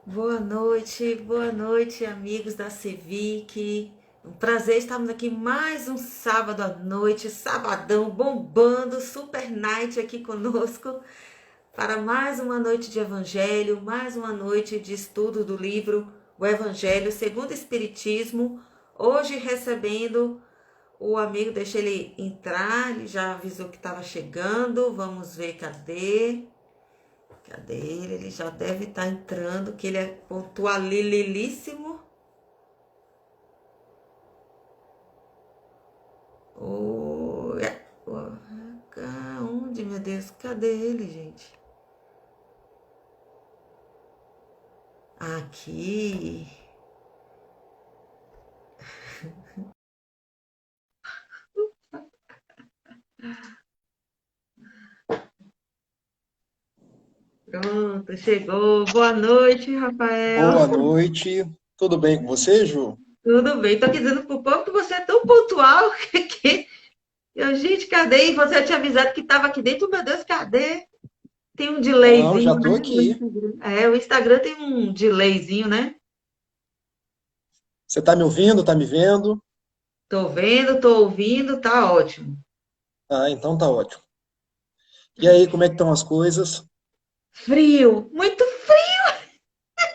Boa noite, amigos da Civic. Um prazer estarmos aqui mais um sábado à noite, sabadão bombando, super night aqui conosco para mais uma noite de evangelho, mais uma noite de estudo do livro O Evangelho segundo o Espiritismo. Hoje recebendo o amigo, deixa ele entrar, ele já avisou que estava chegando. Vamos ver cadê. Cadê ele? Ele já deve estar entrando, que ele é pontualíssimo. Oh, onde, meu Deus? Cadê ele, gente? Aqui. Pronto, chegou. Boa noite, Rafael. Boa noite. Tudo bem com você, Ju? Tudo bem? Tô aqui dizendo pro povo que você é tão pontual que gente, cadê? E você tinha avisado que estava aqui dentro. Meu Deus, cadê? Tem um Não, já delayzinho, né? estou O aqui. Instagram. O Instagram tem um delayzinho, né? Você está me ouvindo? Está me vendo? Tô vendo, tô ouvindo, tá ótimo. Ah, então tá ótimo. E aí, como é que estão as coisas? Frio, muito frio.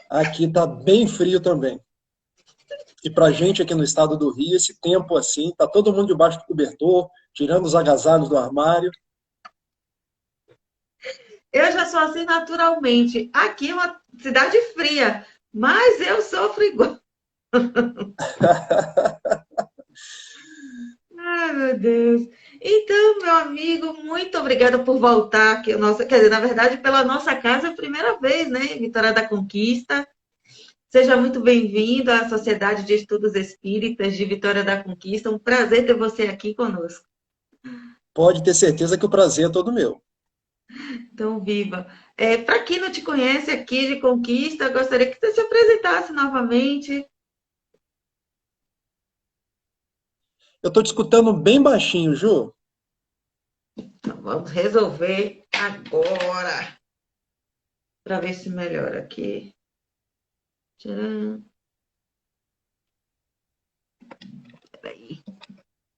Aqui tá bem frio também. E pra gente aqui no estado do Rio, esse tempo assim, tá todo mundo debaixo do cobertor, tirando os agasalhos do armário. Eu já sou assim naturalmente. Aqui é uma cidade fria, mas eu sofro igual. Ai, meu Deus. Então, meu amigo, muito obrigada por voltar aqui. Nossa, quer dizer, na verdade, pela nossa casa é a primeira vez, né? Vitória da Conquista. Seja muito bem-vindo à Sociedade de Estudos Espíritas de Vitória da Conquista. Um prazer ter você aqui conosco. Pode ter certeza que o prazer é todo meu. Então, viva. Para quem não te conhece aqui de Conquista, eu gostaria que você se apresentasse novamente. Eu tô te escutando bem baixinho, Ju. Então, vamos resolver agora para ver se melhora aqui. Tcharam. Peraí,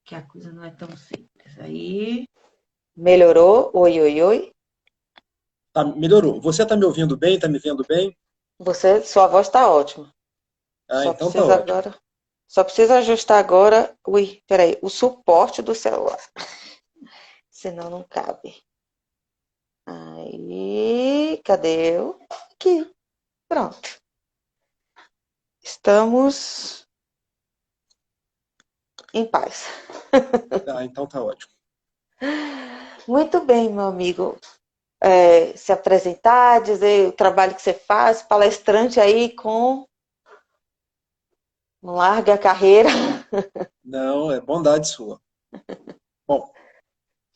que a coisa não é tão simples. Aí. Melhorou? Oi, oi, oi. Tá, melhorou. Você tá me ouvindo bem? Tá me vendo bem? Sua voz está ótima. Ah, Só então tá precisa ótimo. agora. Só precisa ajustar agora. Ui, peraí, o suporte do celular. Senão não cabe. Aí, cadê eu? Aqui, pronto. Estamos em paz. Ah, então tá ótimo. Muito bem, meu amigo. Se apresentar, dizer o trabalho que você faz, palestrante aí com larga carreira. Não, é bondade sua. Bom,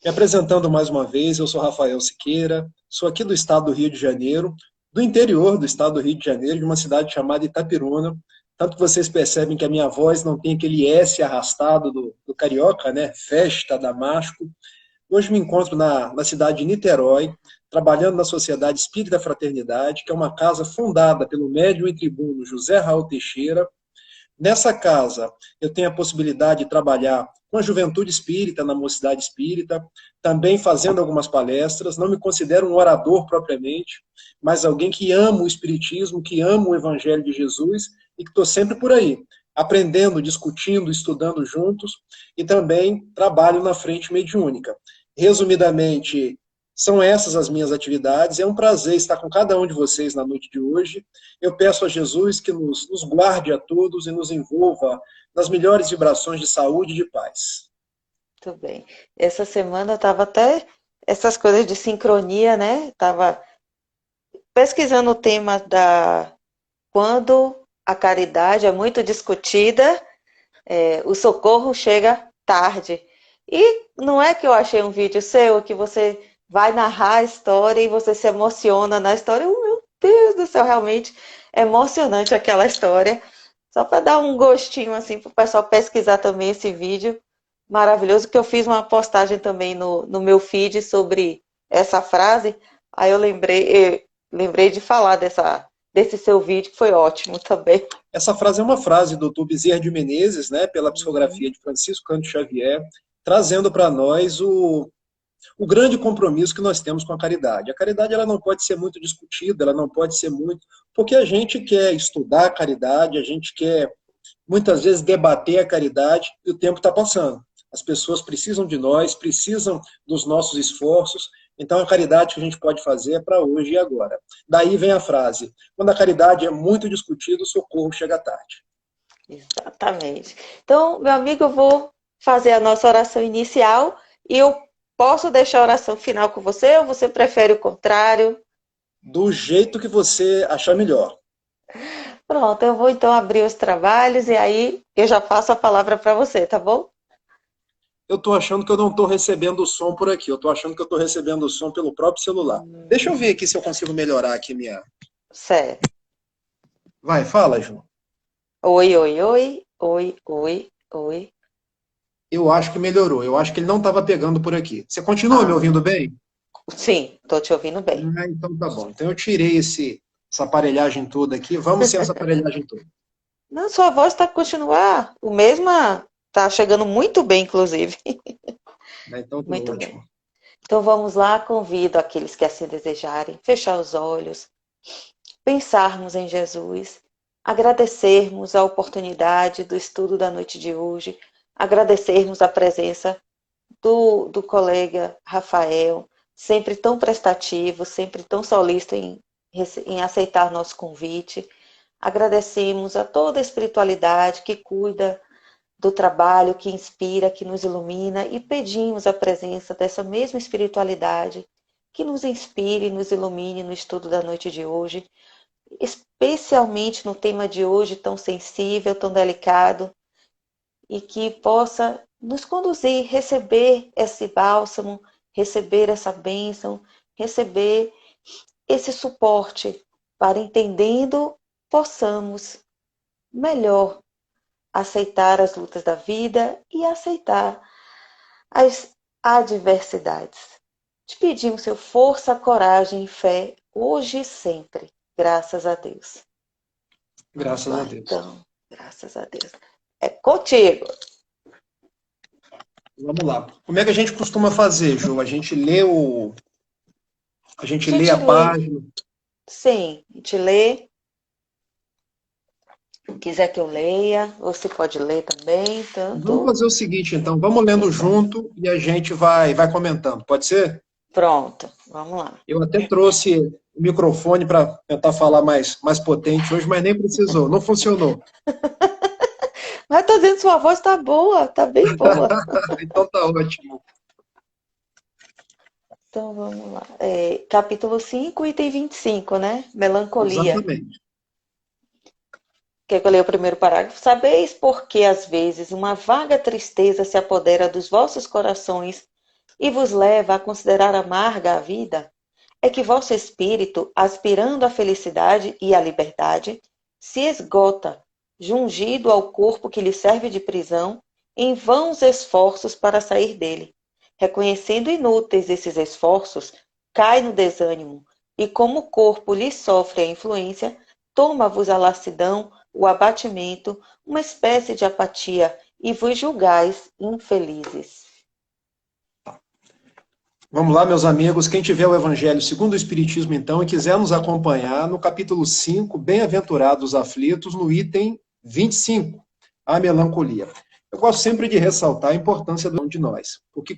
me apresentando mais uma vez, eu sou Rafael Siqueira, sou aqui do estado do Rio de Janeiro, do interior do estado do Rio de Janeiro, de uma cidade chamada Itapiruna. Tanto que vocês percebem que a minha voz não tem aquele S arrastado do carioca, né? Festa, Damasco. Hoje me encontro na cidade de Niterói, trabalhando na Sociedade Espírita Fraternidade, que é uma casa fundada pelo médium e tribuno José Raul Teixeira. Nessa casa, eu tenho a possibilidade de trabalhar com a juventude espírita, na mocidade espírita, também fazendo algumas palestras. Não me considero um orador propriamente, mas alguém que ama o espiritismo, que ama o evangelho de Jesus e que estou sempre por aí, aprendendo, discutindo, estudando juntos e também trabalho na frente mediúnica. Resumidamente, são essas as minhas atividades. É um prazer estar com cada um de vocês na noite de hoje. Eu peço a Jesus que nos guarde a todos e nos envolva nas melhores vibrações de saúde e de paz. Muito bem. Essa semana eu estava até essas coisas de sincronia, né? Estava pesquisando o tema da quando a caridade é muito discutida, o socorro chega tarde. E não é que eu achei um vídeo seu que você vai narrar a história e você se emociona na história. Oh, meu Deus do céu, realmente é emocionante aquela história. Só para dar um gostinho assim para o pessoal pesquisar também esse vídeo maravilhoso, que eu fiz uma postagem também no meu feed sobre essa frase. Aí eu lembrei de falar desse seu vídeo, que foi ótimo também. Essa frase é uma frase do Dr. Bezerra de Menezes, né, pela psicografia de Francisco Cândido Xavier, trazendo para nós o grande compromisso que nós temos com a caridade. A caridade ela não pode ser muito discutida, ela não pode ser muito... Porque a gente quer estudar a caridade, a gente quer, muitas vezes, debater a caridade, e o tempo está passando. As pessoas precisam de nós, precisam dos nossos esforços, então a caridade que a gente pode fazer é para hoje e agora. Daí vem a frase, quando a caridade é muito discutida, o socorro chega tarde. Exatamente. Então, meu amigo, eu vou fazer a nossa oração inicial e eu posso deixar a oração final com você ou você prefere o contrário? Do jeito que você achar melhor. Pronto, eu vou então abrir os trabalhos e aí eu já passo a palavra para você, tá bom? Eu estou achando que eu não estou recebendo o som por aqui. Eu estou achando que eu estou recebendo o som pelo próprio celular. Deixa eu ver aqui se eu consigo melhorar aqui minha... Certo. Vai, fala, Ju. Oi, oi, oi, oi, oi, oi. Eu acho que melhorou. Eu acho que ele não estava pegando por aqui. Você continua me ouvindo bem? Sim, estou te ouvindo bem. Ah, então tá bom. Então eu tirei essa aparelhagem toda aqui. Vamos sem essa aparelhagem toda. Não, sua voz está continuar o mesma, tá chegando muito bem, inclusive. Então tá Muito ótimo. bem. Então vamos lá, convido aqueles que assim desejarem, fechar os olhos, pensarmos em Jesus, agradecermos a oportunidade do estudo da noite de hoje, agradecermos a presença do colega Rafael, sempre tão prestativo, sempre tão solícito em aceitar nosso convite. Agradecemos a toda a espiritualidade que cuida do trabalho, que inspira, que nos ilumina e pedimos a presença dessa mesma espiritualidade que nos inspire, nos ilumine no estudo da noite de hoje, especialmente no tema de hoje tão sensível, tão delicado, e que possa nos conduzir, receber esse bálsamo, receber essa bênção, receber esse suporte para, entendendo, possamos melhor aceitar as lutas da vida e aceitar as adversidades. Te pedimos seu força, coragem e fé, hoje e sempre. Graças a Deus. Graças a Deus. Então, graças a Deus. É contigo. Vamos lá. Como é que a gente costuma fazer, Ju? A gente lê a página. Sim, a gente lê. Se quiser que eu leia, você pode ler também, tanto. Vamos fazer o seguinte, então. Vamos lendo junto e a gente vai comentando. Pode ser? Pronto, vamos lá. Eu até trouxe o microfone para tentar falar mais potente hoje, mas nem precisou. Não funcionou. Mas tô dizendo que sua voz tá boa, tá bem boa. Então tá ótimo. Então vamos lá. Capítulo 5, item 25, né? Melancolia. Exatamente. Quer que eu leia o primeiro parágrafo? Sabeis por que às vezes uma vaga tristeza se apodera dos vossos corações e vos leva a considerar amarga a vida? É que vosso espírito, aspirando à felicidade e à liberdade, se esgota, jungido ao corpo que lhe serve de prisão, em vãos esforços para sair dele. Reconhecendo inúteis esses esforços, cai no desânimo, e como o corpo lhe sofre a influência, toma-vos a lassidão, o abatimento, uma espécie de apatia, e vos julgais infelizes. Vamos lá, meus amigos. Quem tiver o Evangelho segundo o Espiritismo, então, e quiser nos acompanhar no capítulo 5, Bem-aventurados os aflitos, no item 25, a melancolia. Eu gosto sempre de ressaltar a importância de nós, porque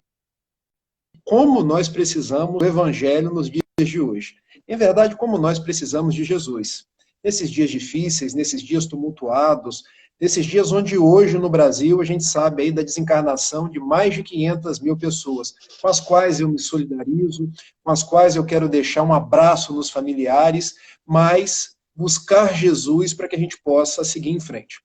como nós precisamos do Evangelho nos dias de hoje. Em verdade, como nós precisamos de Jesus. Nesses dias difíceis, nesses dias tumultuados, nesses dias onde hoje no Brasil a gente sabe aí da desencarnação de mais de 500 mil pessoas, com as quais eu me solidarizo, com as quais eu quero deixar um abraço nos familiares, mas buscar Jesus para que a gente possa seguir em frente.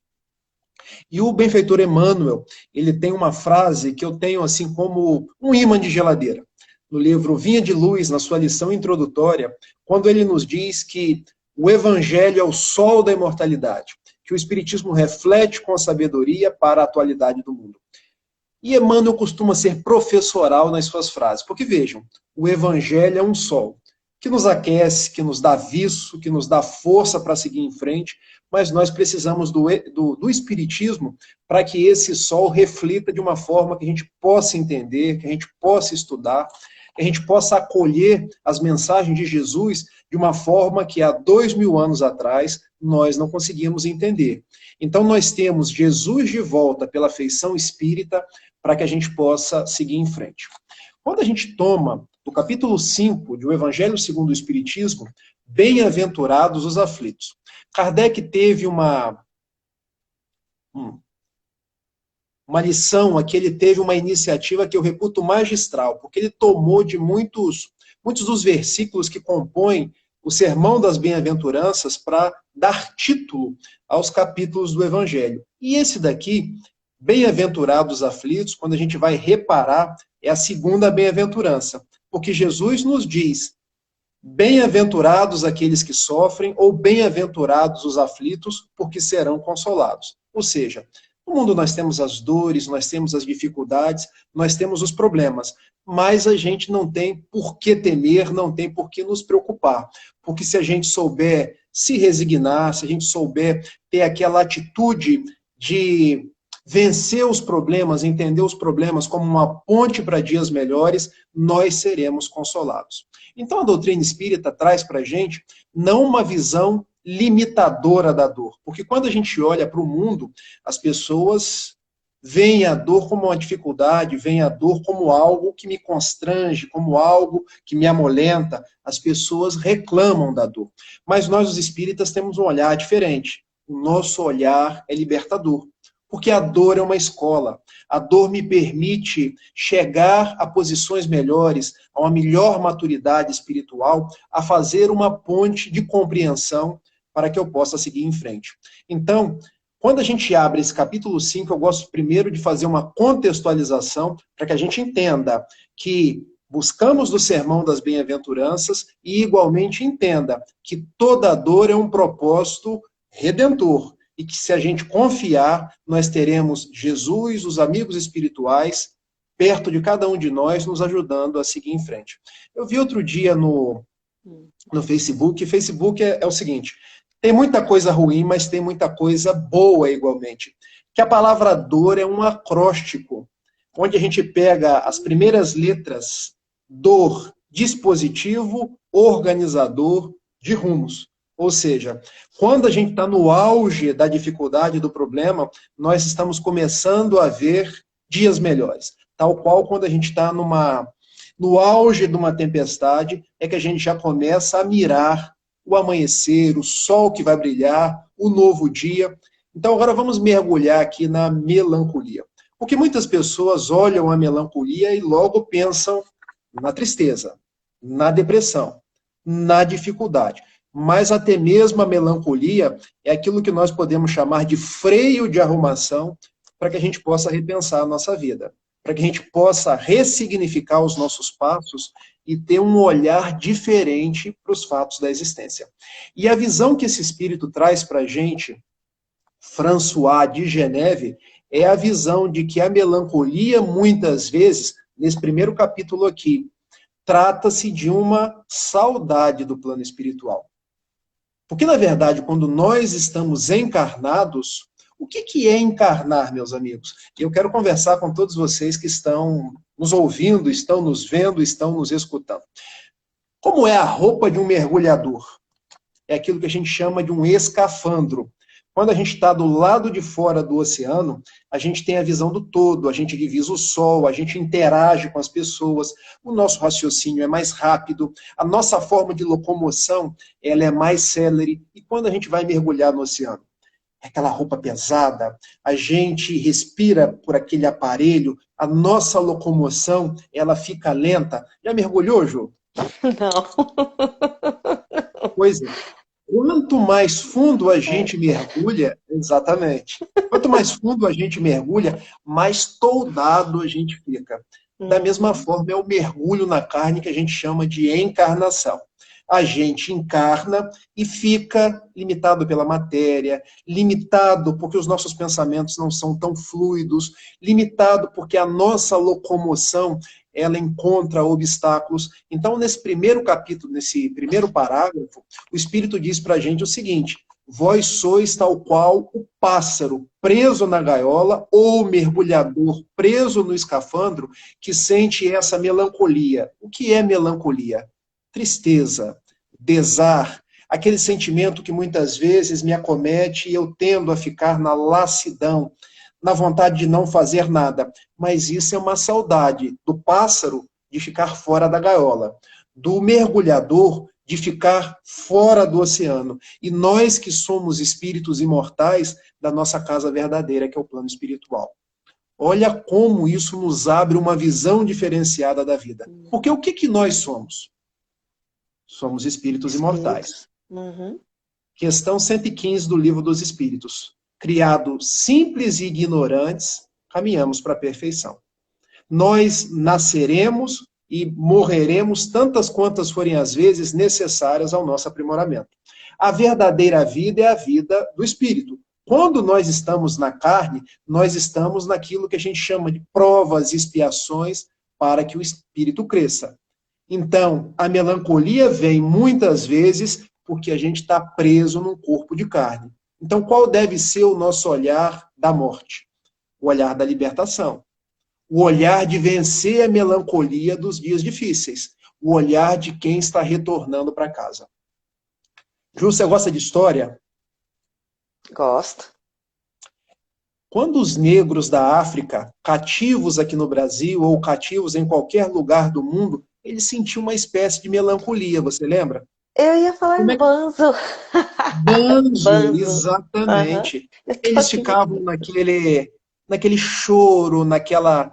E o benfeitor Emmanuel, ele tem uma frase que eu tenho assim como um ímã de geladeira. No livro Vinha de Luz, na sua lição introdutória, quando ele nos diz que o Evangelho é o sol da imortalidade, que o Espiritismo reflete com a sabedoria para a atualidade do mundo. E Emmanuel costuma ser professoral nas suas frases, porque vejam, o Evangelho é um sol. que nos aquece, que nos dá viço, que nos dá força para seguir em frente, mas nós precisamos do Espiritismo para que esse sol reflita de uma forma que a gente possa entender, que a gente possa estudar, que a gente possa acolher as mensagens de Jesus de uma forma que há 2000 anos atrás nós não conseguimos entender. Então nós temos Jesus de volta pela feição espírita para que a gente possa seguir em frente. Quando a gente toma do capítulo 5 do Evangelho segundo o Espiritismo, bem-aventurados os aflitos. Kardec teve uma lição aqui, ele teve uma iniciativa que eu reputo magistral, porque ele tomou de muitos dos versículos que compõem o Sermão das Bem-aventuranças para dar título aos capítulos do Evangelho. E esse daqui, bem-aventurados os aflitos, quando a gente vai reparar, é a segunda bem-aventurança, porque Jesus nos diz: bem-aventurados aqueles que sofrem, ou bem-aventurados os aflitos, porque serão consolados. Ou seja, no mundo nós temos as dores, nós temos as dificuldades, nós temos os problemas, mas a gente não tem por que temer, não tem por que nos preocupar, porque se a gente souber se resignar, se a gente souber ter aquela atitude de vencer os problemas, entender os problemas como uma ponte para dias melhores, nós seremos consolados. Então a doutrina espírita traz para a gente não uma visão limitadora da dor, porque quando a gente olha para o mundo, as pessoas veem a dor como uma dificuldade, veem a dor como algo que me constrange, como algo que me amolenta, as pessoas reclamam da dor. Mas nós, os espíritas, temos um olhar diferente. O nosso olhar é libertador. Porque a dor é uma escola. A dor me permite chegar a posições melhores, a uma melhor maturidade espiritual, a fazer uma ponte de compreensão para que eu possa seguir em frente. Então, quando a gente abre esse capítulo 5, eu gosto primeiro de fazer uma contextualização para que a gente entenda que buscamos do sermão das bem-aventuranças e igualmente entenda que toda dor é um propósito redentor. E que se a gente confiar, nós teremos Jesus, os amigos espirituais, perto de cada um de nós, nos ajudando a seguir em frente. Eu vi outro dia no Facebook, Facebook é o seguinte, tem muita coisa ruim, mas tem muita coisa boa igualmente. Que a palavra dor é um acróstico, onde a gente pega as primeiras letras, dor, dispositivo, organizador de rumos. Ou seja, quando a gente está no auge da dificuldade do problema, nós estamos começando a ver dias melhores. Tal qual quando a gente está no auge de uma tempestade, é que a gente já começa a mirar o amanhecer, o sol que vai brilhar, o novo dia. Então agora vamos mergulhar aqui na melancolia. Porque muitas pessoas olham a melancolia e logo pensam na tristeza, na depressão, na dificuldade. Mas até mesmo a melancolia é aquilo que nós podemos chamar de freio de arrumação para que a gente possa repensar a nossa vida, para que a gente possa ressignificar os nossos passos e ter um olhar diferente para os fatos da existência. E a visão que esse espírito traz para a gente, François de Geneve, é a visão de que a melancolia, muitas vezes, nesse primeiro capítulo aqui, trata-se de uma saudade do plano espiritual. Porque, na verdade, quando nós estamos encarnados, o que é encarnar, meus amigos? Eu quero conversar com todos vocês que estão nos ouvindo, estão nos vendo, estão nos escutando. Como é a roupa de um mergulhador? É aquilo que a gente chama de um escafandro. Quando a gente está do lado de fora do oceano, a gente tem a visão do todo, a gente divisa o sol, a gente interage com as pessoas, o nosso raciocínio é mais rápido, a nossa forma de locomoção ela é mais célere. E quando a gente vai mergulhar no oceano? É aquela roupa pesada, a gente respira por aquele aparelho, a nossa locomoção ela fica lenta. Já mergulhou, Jô? Não. Pois é. Quanto mais fundo a gente mergulha, exatamente, quanto mais fundo a gente mergulha, mais toldado a gente fica. Da mesma forma, é o mergulho na carne que a gente chama de encarnação. A gente encarna e fica limitado pela matéria, limitado porque os nossos pensamentos não são tão fluidos, limitado porque a nossa locomoção ela encontra obstáculos. Então, nesse primeiro capítulo, nesse primeiro parágrafo, o Espírito diz para a gente o seguinte: vós sois tal qual o pássaro preso na gaiola ou o mergulhador preso no escafandro que sente essa melancolia. O que é melancolia? Tristeza, pesar, aquele sentimento que muitas vezes me acomete e eu tendo a ficar na lassidão, na vontade de não fazer nada. Mas isso é uma saudade do pássaro de ficar fora da gaiola, do mergulhador de ficar fora do oceano. E nós que somos espíritos imortais da nossa casa verdadeira, que é o plano espiritual. Olha como isso nos abre uma visão diferenciada da vida. Porque o que nós somos? Somos espíritos imortais. Uhum. Questão 115 do Livro dos Espíritos. Criados simples e ignorantes, caminhamos para a perfeição. Nós nasceremos e morreremos tantas quantas forem as vezes necessárias ao nosso aprimoramento. A verdadeira vida é a vida do espírito. Quando nós estamos na carne, nós estamos naquilo que a gente chama de provas e expiações para que o espírito cresça. Então, a melancolia vem muitas vezes porque a gente está preso num corpo de carne. Então, qual deve ser o nosso olhar da morte? O olhar da libertação. O olhar de vencer a melancolia dos dias difíceis. O olhar de quem está retornando para casa. Ju, você gosta de história? Gosto. Quando os negros da África, cativos aqui no Brasil ou cativos em qualquer lugar do mundo, eles sentiam uma espécie de melancolia, você lembra? Eu ia falar Como é que... banzo. Banzo, Banzo. Uhum. exatamente. Eu tô Eles aqui. ficavam naquele choro, naquela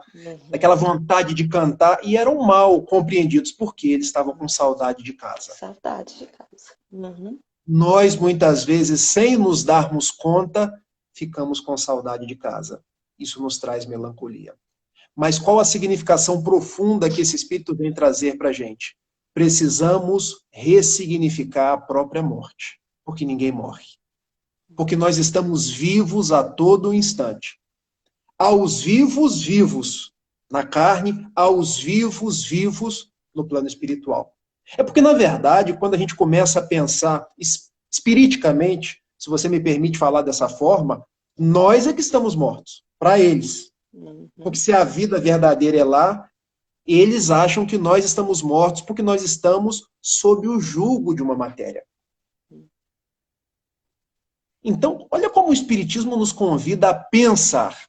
vontade de cantar, e eram mal compreendidos, porque eles estavam com saudade de casa. Saudade de casa. Uhum. Nós, muitas vezes, sem nos darmos conta, ficamos com saudade de casa. Isso nos traz melancolia. Mas qual a significação profunda que esse Espírito vem trazer para a gente? Precisamos ressignificar a própria morte, porque ninguém morre. Porque nós estamos vivos a todo instante. Aos vivos, vivos na carne, aos vivos, vivos no plano espiritual. É porque, na verdade, quando a gente começa a pensar espiriticamente, se você me permite falar dessa forma, nós é que estamos mortos, para eles. Porque se a vida verdadeira é lá, eles acham que nós estamos mortos porque nós estamos sob o jugo de uma matéria. Então, olha como o Espiritismo nos convida a pensar.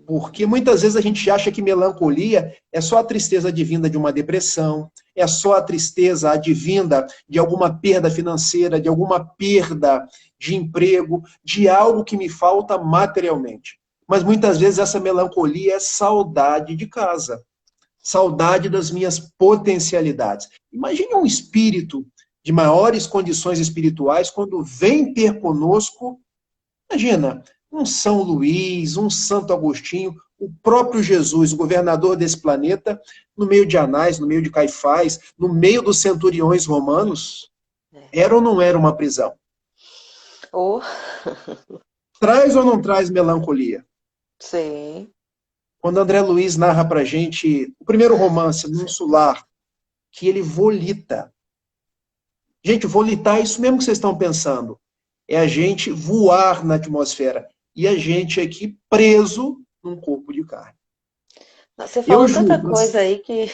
Porque muitas vezes a gente acha que melancolia é só a tristeza advinda de uma depressão, é só a tristeza advinda de alguma perda financeira, de alguma perda de emprego, de algo que me falta materialmente. Mas muitas vezes essa melancolia é saudade de casa, saudade das minhas potencialidades. Imagine um espírito de maiores condições espirituais quando vem ter conosco, imagina, um São Luís, um Santo Agostinho, o próprio Jesus, o governador desse planeta, no meio de Anás, no meio de Caifás, no meio dos centuriões romanos, era ou não era uma prisão? Oh. Traz ou não traz melancolia? Sim. Quando André Luiz narra pra gente o primeiro romance, no Insular, que ele volita. Gente, volitar é isso mesmo que vocês estão pensando. É a gente voar na atmosfera. E a gente aqui preso num corpo de carne. Você falou tanta coisa aí que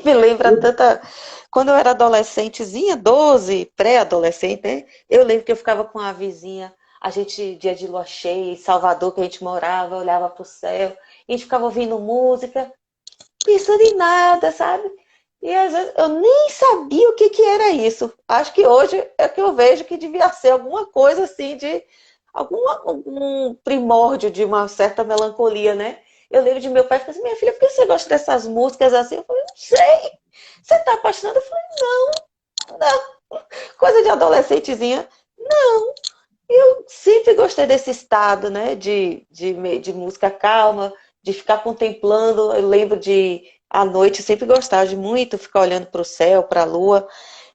me lembra tanta... Quando eu era adolescentezinha, 12, pré-adolescente, né? Eu lembro que eu ficava com a vizinha, a gente, dia de lua cheia, em Salvador, que a gente morava, olhava para o céu, e a gente ficava ouvindo música, pensando em nada, sabe? E às vezes eu nem sabia o que era isso. Acho que hoje é que eu vejo que devia ser alguma coisa assim de algum primórdio de uma certa melancolia, né? Eu lembro de meu pai falando assim, minha filha, por que você gosta dessas músicas assim? Eu falei, não sei. Você tá apaixonada? Eu falei, não. Coisa de adolescentezinha. Não. Eu sempre gostei desse estado, né? De música calma, de ficar contemplando. Eu lembro de, à noite, eu sempre gostava de muito ficar olhando para o céu, para a lua.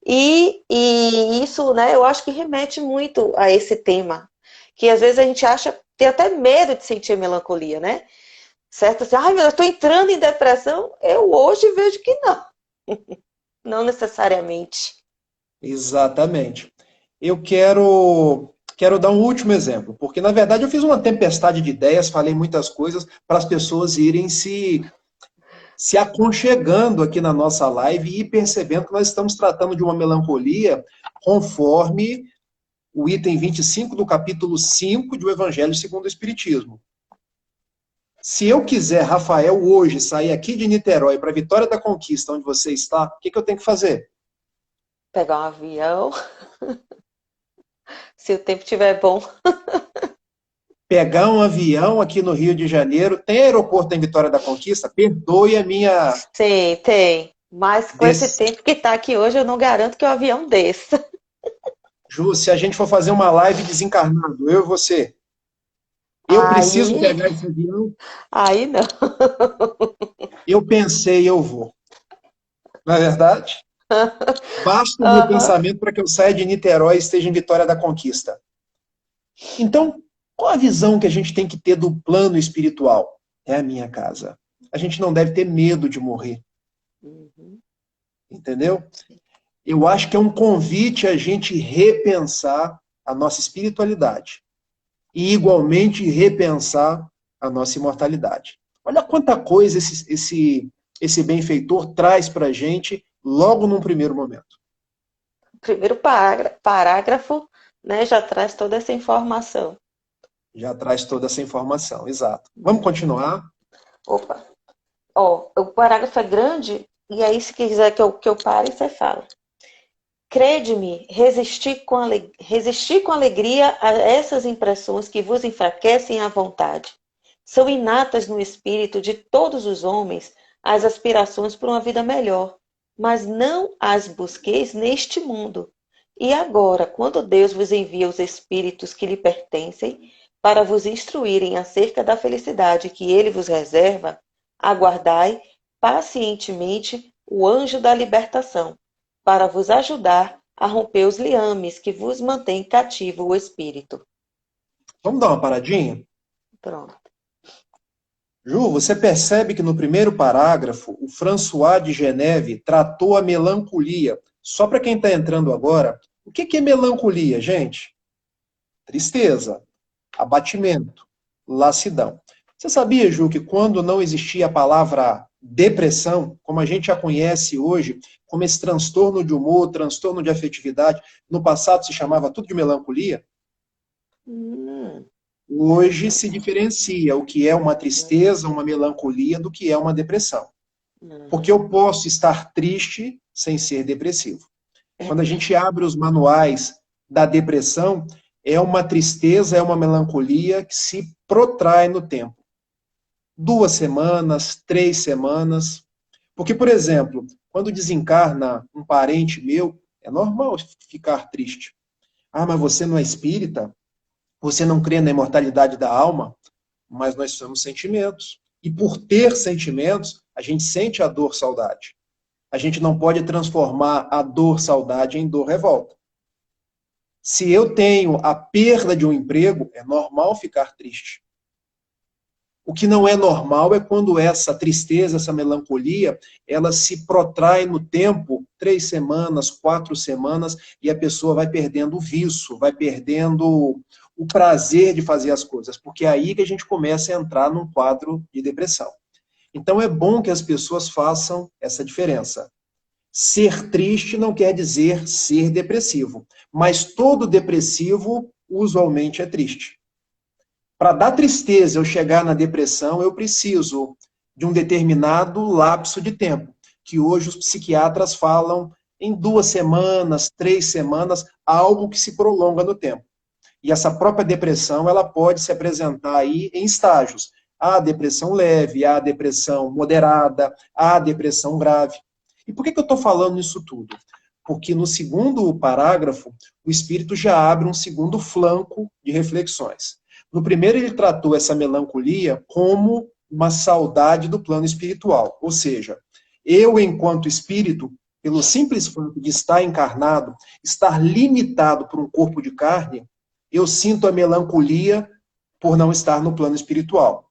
E isso, né? Eu acho que remete muito a esse tema. Que às vezes a gente acha, tem até medo de sentir melancolia, né? certo? Assim, ai, eu estou entrando em depressão. Eu hoje vejo que não. Não necessariamente. Exatamente. Eu quero dar um último exemplo, porque na verdade eu fiz uma tempestade de ideias, falei muitas coisas para as pessoas irem se aconchegando aqui na nossa live e ir percebendo que nós estamos tratando de uma melancolia conforme o item 25 do capítulo 5 do Evangelho segundo o Espiritismo. Se eu quiser, Rafael, hoje sair aqui de Niterói para Vitória da Conquista, onde você está, o que eu tenho que fazer? Pegar um avião, se o tempo estiver bom. Pegar um avião aqui no Rio de Janeiro, tem aeroporto em Vitória da Conquista? Perdoe a minha... Sim, tem. Mas com esse Des... tempo que está aqui hoje, eu não garanto que o avião desça. Ju, se a gente for fazer uma live desencarnado, eu e você, eu preciso Aí, pegar esse avião? aí não. Eu pensei, eu vou. Não é verdade? Basta o meu Aham. pensamento para que eu saia de Niterói e esteja em Vitória da Conquista. Então, qual a visão que a gente tem que ter do plano espiritual? É a minha casa. A gente não deve ter medo de morrer, Uhum. entendeu? Eu acho que é um convite a gente repensar a nossa espiritualidade e, igualmente, repensar a nossa imortalidade. Olha quanta coisa esse benfeitor traz para a gente logo num primeiro momento. O primeiro parágrafo, né, já traz toda essa informação. Já traz toda essa informação, exato. Vamos continuar? Opa. Ó, o parágrafo é grande, e aí, se quiser que eu pare, você fala. Crede-me, resistir com alegria a essas impressões que vos enfraquecem a vontade. São inatas no espírito de todos os homens as aspirações por uma vida melhor, mas não as busqueis neste mundo. E agora, quando Deus vos envia os espíritos que lhe pertencem, para vos instruírem acerca da felicidade que ele vos reserva, aguardai pacientemente o anjo da libertação para vos ajudar a romper os liames que vos mantém cativo o espírito. Vamos dar uma paradinha? Pronto. Ju, você percebe que no primeiro parágrafo, o François de Geneve tratou a melancolia. Só para quem está entrando agora, o que é melancolia, gente? Tristeza, abatimento, lassidão. Você sabia, Ju, que quando não existia a palavra depressão, como a gente já conhece hoje, como esse transtorno de humor, transtorno de afetividade, no passado se chamava tudo de melancolia? Hum, Hoje se diferencia o que é uma tristeza, uma melancolia, do que é uma depressão. Porque uhum. eu posso estar triste sem ser depressivo. Quando a gente abre os manuais da depressão, é uma tristeza, é uma melancolia que se protrai no tempo. 2 semanas, 3 semanas. Porque, por exemplo, quando desencarna um parente meu, é normal ficar triste. Ah, mas você não é espírita? Você não crê na imortalidade da alma? Mas nós somos sentimentos. E por ter sentimentos, a gente sente a dor, saudade. A gente não pode transformar a dor, saudade em dor, revolta. Se eu tenho a perda de um emprego, é normal ficar triste. O que não é normal é quando essa tristeza, essa melancolia, ela se protrai no tempo, 3 semanas, 4 semanas, e a pessoa vai perdendo o vício, vai perdendo o prazer de fazer as coisas, porque é aí que a gente começa a entrar num quadro de depressão. Então é bom que as pessoas façam essa diferença. Ser triste não quer dizer ser depressivo, mas todo depressivo usualmente é triste. Para dar tristeza eu chegar na depressão, eu preciso de um determinado lapso de tempo, que hoje os psiquiatras falam em 2 semanas, 3 semanas, algo que se prolonga no tempo. E essa própria depressão, ela pode se apresentar aí em estágios. Há depressão leve, há depressão moderada, há depressão grave. E por que eu estou falando isso tudo? Porque no segundo parágrafo, o espírito já abre um segundo flanco de reflexões. No primeiro, ele tratou essa melancolia como uma saudade do plano espiritual. Ou seja, eu, enquanto espírito, pelo simples fato de estar encarnado, estar limitado por um corpo de carne, eu sinto a melancolia por não estar no plano espiritual.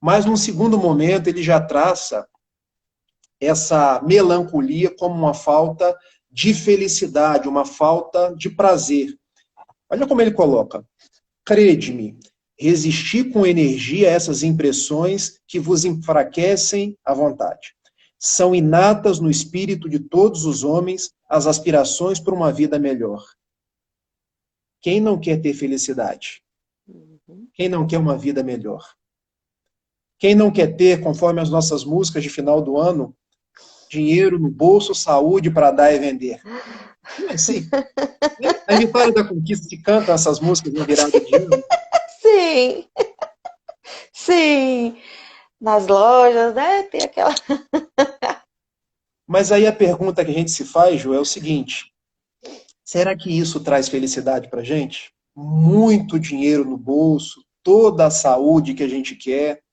Mas num segundo momento ele já traça essa melancolia como uma falta de felicidade, uma falta de prazer. Olha como ele coloca: crede-me, resistir com energia a essas impressões que vos enfraquecem a vontade. São inatas no espírito de todos os homens as aspirações por uma vida melhor. Quem não quer ter felicidade? Uhum. Quem não quer uma vida melhor? Quem não quer ter, conforme as nossas músicas de final do ano, dinheiro no bolso, saúde para dar e vender? Não é assim? Na Vitória da Conquista se cantam essas músicas na virada de ano. Sim, sim. Nas lojas, né? Tem aquela. Mas aí a pergunta que a gente se faz, Ju, é o seguinte: será que isso traz felicidade para a gente? Muito dinheiro no bolso, toda a saúde que a gente quer.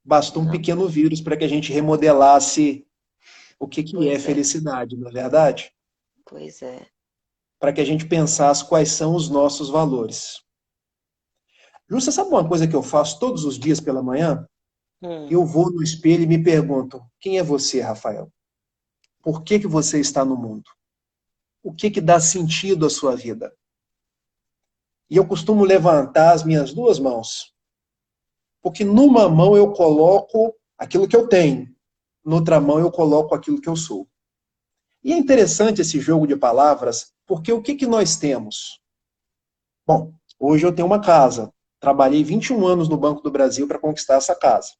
Bastou um Não, pequeno vírus para que a gente remodelasse o que é pois é, felicidade, não é verdade? pois é. Para que a gente pensasse quais são os nossos valores. Ju, você sabe uma coisa que eu faço todos os dias pela manhã? Hum, Eu vou no espelho e me pergunto: quem é você, Rafael? Por que você está no mundo? O que dá sentido à sua vida? E eu costumo levantar as minhas duas mãos, porque numa mão eu coloco aquilo que eu tenho, noutra mão eu coloco aquilo que eu sou. E é interessante esse jogo de palavras, porque o que nós temos? Bom, hoje eu tenho uma casa, trabalhei 21 anos no Banco do Brasil para conquistar essa casa.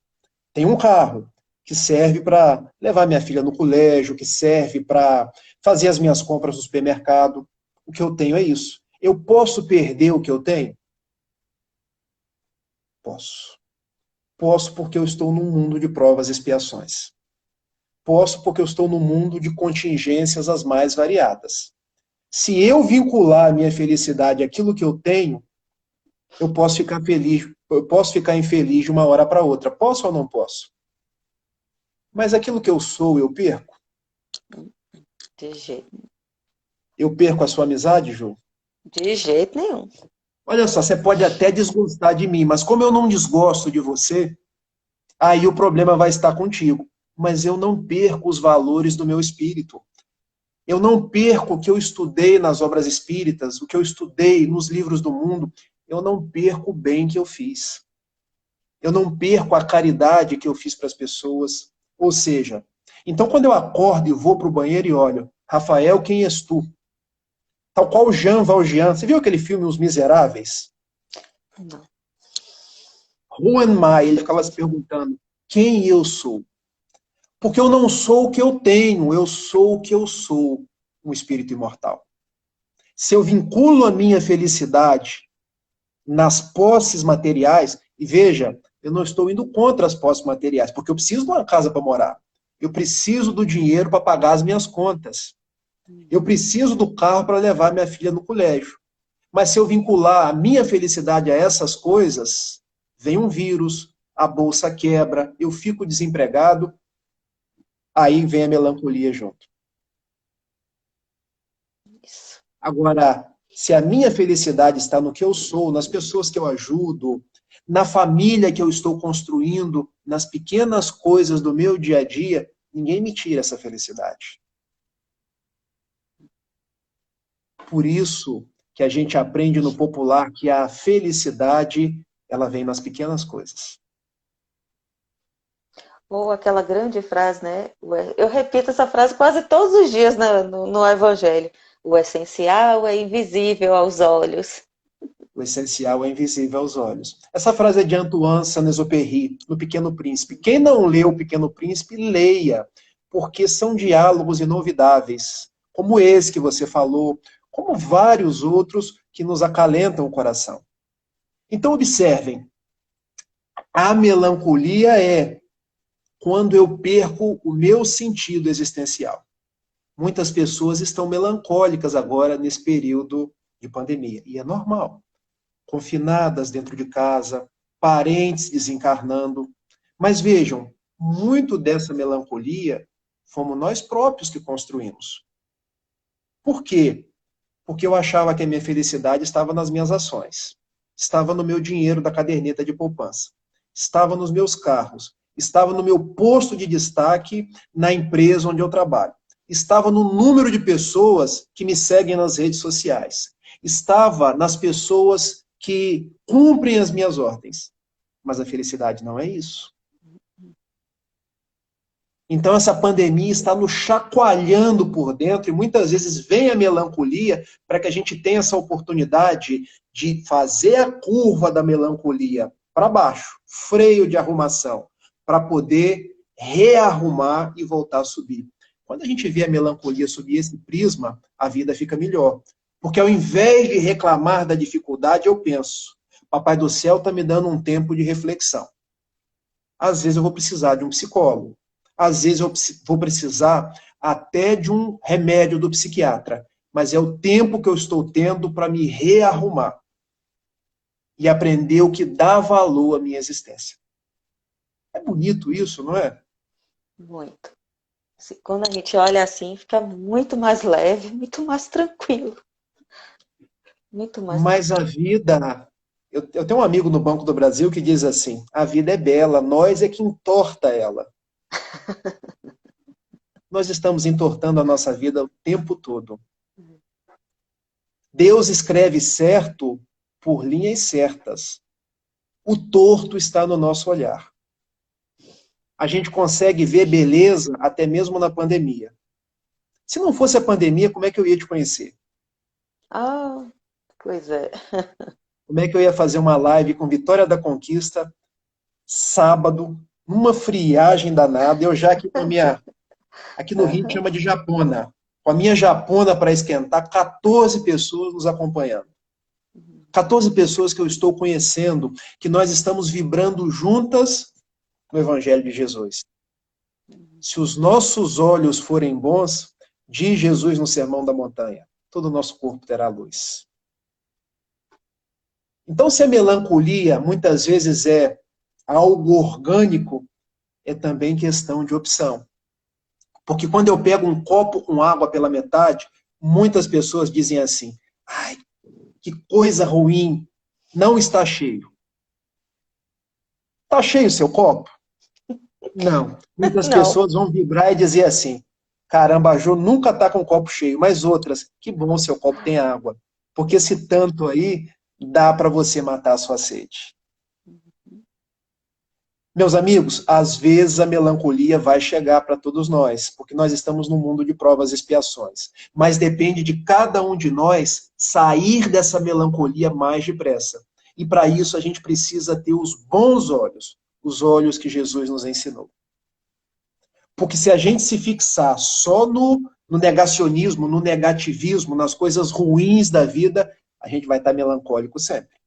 Tenho um carro, que serve para levar minha filha no colégio, que serve para fazer as minhas compras no supermercado. O que eu tenho é isso. Eu posso perder o que eu tenho? Posso. Posso porque eu estou num mundo de provas e expiações. Posso porque eu estou num mundo de contingências as mais variadas. Se eu vincular a minha felicidade àquilo que eu tenho, eu posso ficar feliz, eu posso ficar infeliz de uma hora para outra. Posso ou não posso? Mas aquilo que eu sou, eu perco? de jeito, Eu perco a sua amizade, Ju? de jeito nenhum. Olha só, você pode até desgostar de mim, mas como eu não desgosto de você, aí o problema vai estar contigo. Mas eu não perco os valores do meu espírito. Eu não perco o que eu estudei nas obras espíritas, o que eu estudei nos livros do mundo. Eu não perco o bem que eu fiz. Eu não perco a caridade que eu fiz para as pessoas. Ou seja, então quando eu acordo e vou para o banheiro e olho, Rafael, quem és tu? Tal qual Jean Valjean. Você viu aquele filme Os Miseráveis? Não. Who am I? Ele ficava se perguntando, quem eu sou? Porque eu não sou o que eu tenho, eu sou o que eu sou, um espírito imortal. Se eu vinculo a minha felicidade nas posses materiais, e veja, eu não estou indo contra as posses materiais, porque eu preciso de uma casa para morar. Eu preciso do dinheiro para pagar as minhas contas. Eu preciso do carro para levar minha filha no colégio. Mas se eu vincular a minha felicidade a essas coisas, vem um vírus, a bolsa quebra, eu fico desempregado, aí vem a melancolia junto. Isso. Agora, se a minha felicidade está no que eu sou, nas pessoas que eu ajudo, na família que eu estou construindo, nas pequenas coisas do meu dia a dia, ninguém me tira essa felicidade. Por isso que a gente aprende no popular que a felicidade, ela vem nas pequenas coisas. Ou aquela grande frase, né? Eu repito essa frase quase todos os dias no Evangelho. O essencial é invisível aos olhos. O essencial é invisível aos olhos. Essa frase é de Antoine Saint-Exupéry, no Pequeno Príncipe. Quem não leu O Pequeno Príncipe, leia, porque são diálogos inovidáveis, como esse que você falou, como vários outros que nos acalentam o coração. Então, observem, a melancolia é quando eu perco o meu sentido existencial. Muitas pessoas estão melancólicas agora nesse período de pandemia, e é normal. Confinadas dentro de casa, parentes desencarnando. Mas vejam, muito dessa melancolia fomos nós próprios que construímos. Por quê? Porque eu achava que a minha felicidade estava nas minhas ações, estava no meu dinheiro da caderneta de poupança, estava nos meus carros, estava no meu posto de destaque na empresa onde eu trabalho, estava no número de pessoas que me seguem nas redes sociais, estava nas pessoas que cumprem as minhas ordens. Mas a felicidade não é isso. Então essa pandemia está nos chacoalhando por dentro e muitas vezes vem a melancolia para que a gente tenha essa oportunidade de fazer a curva da melancolia para baixo, freio de arrumação, para poder rearrumar e voltar a subir. Quando a gente vê a melancolia subir esse prisma, a vida fica melhor. Porque ao invés de reclamar da dificuldade, eu penso, Papai do Céu está me dando um tempo de reflexão. Às vezes eu vou precisar de um psicólogo. Às vezes eu vou precisar até de um remédio do psiquiatra. Mas é o tempo que eu estou tendo para me rearrumar. E aprender o que dá valor à minha existência. É bonito isso, não é? Muito. Quando a gente olha assim, fica muito mais leve, muito mais tranquilo. Muito mais Mas a vida... Eu tenho um amigo no Banco do Brasil que diz assim, a vida é bela, nós é que entorta ela. Nós estamos entortando a nossa vida o tempo todo. Deus escreve certo por linhas certas. O torto está no nosso olhar. A gente consegue ver beleza até mesmo na pandemia. Se não fosse a pandemia, como é que eu ia te conhecer? Ah, pois é. Como é que eu ia fazer uma live com Vitória da Conquista, sábado, numa friagem danada, eu já aqui com a minha... Aqui no Rio chama de japona. Com a minha japona para esquentar, 14 pessoas nos acompanhando. 14 pessoas que eu estou conhecendo, que nós estamos vibrando juntas no Evangelho de Jesus. Se os nossos olhos forem bons, diz Jesus no Sermão da Montanha, todo o nosso corpo terá luz. Então, se a melancolia muitas vezes é algo orgânico, é também questão de opção. Porque quando eu pego um copo com água pela metade, muitas pessoas dizem assim, ai, que coisa ruim, não está cheio. Está cheio o seu copo? Não. Muitas Não. pessoas vão vibrar e dizer assim, caramba, a Jo nunca está com o copo cheio, mas outras, que bom seu copo tem água. Porque esse tanto aí dá para você matar a sua sede. Meus amigos, às vezes a melancolia vai chegar para todos nós, porque nós estamos num mundo de provas e expiações. Mas depende de cada um de nós sair dessa melancolia mais depressa. E para isso a gente precisa ter os bons olhos, os olhos que Jesus nos ensinou. Porque se a gente se fixar só no negacionismo, no negativismo, nas coisas ruins da vida, a gente vai estar melancólico sempre.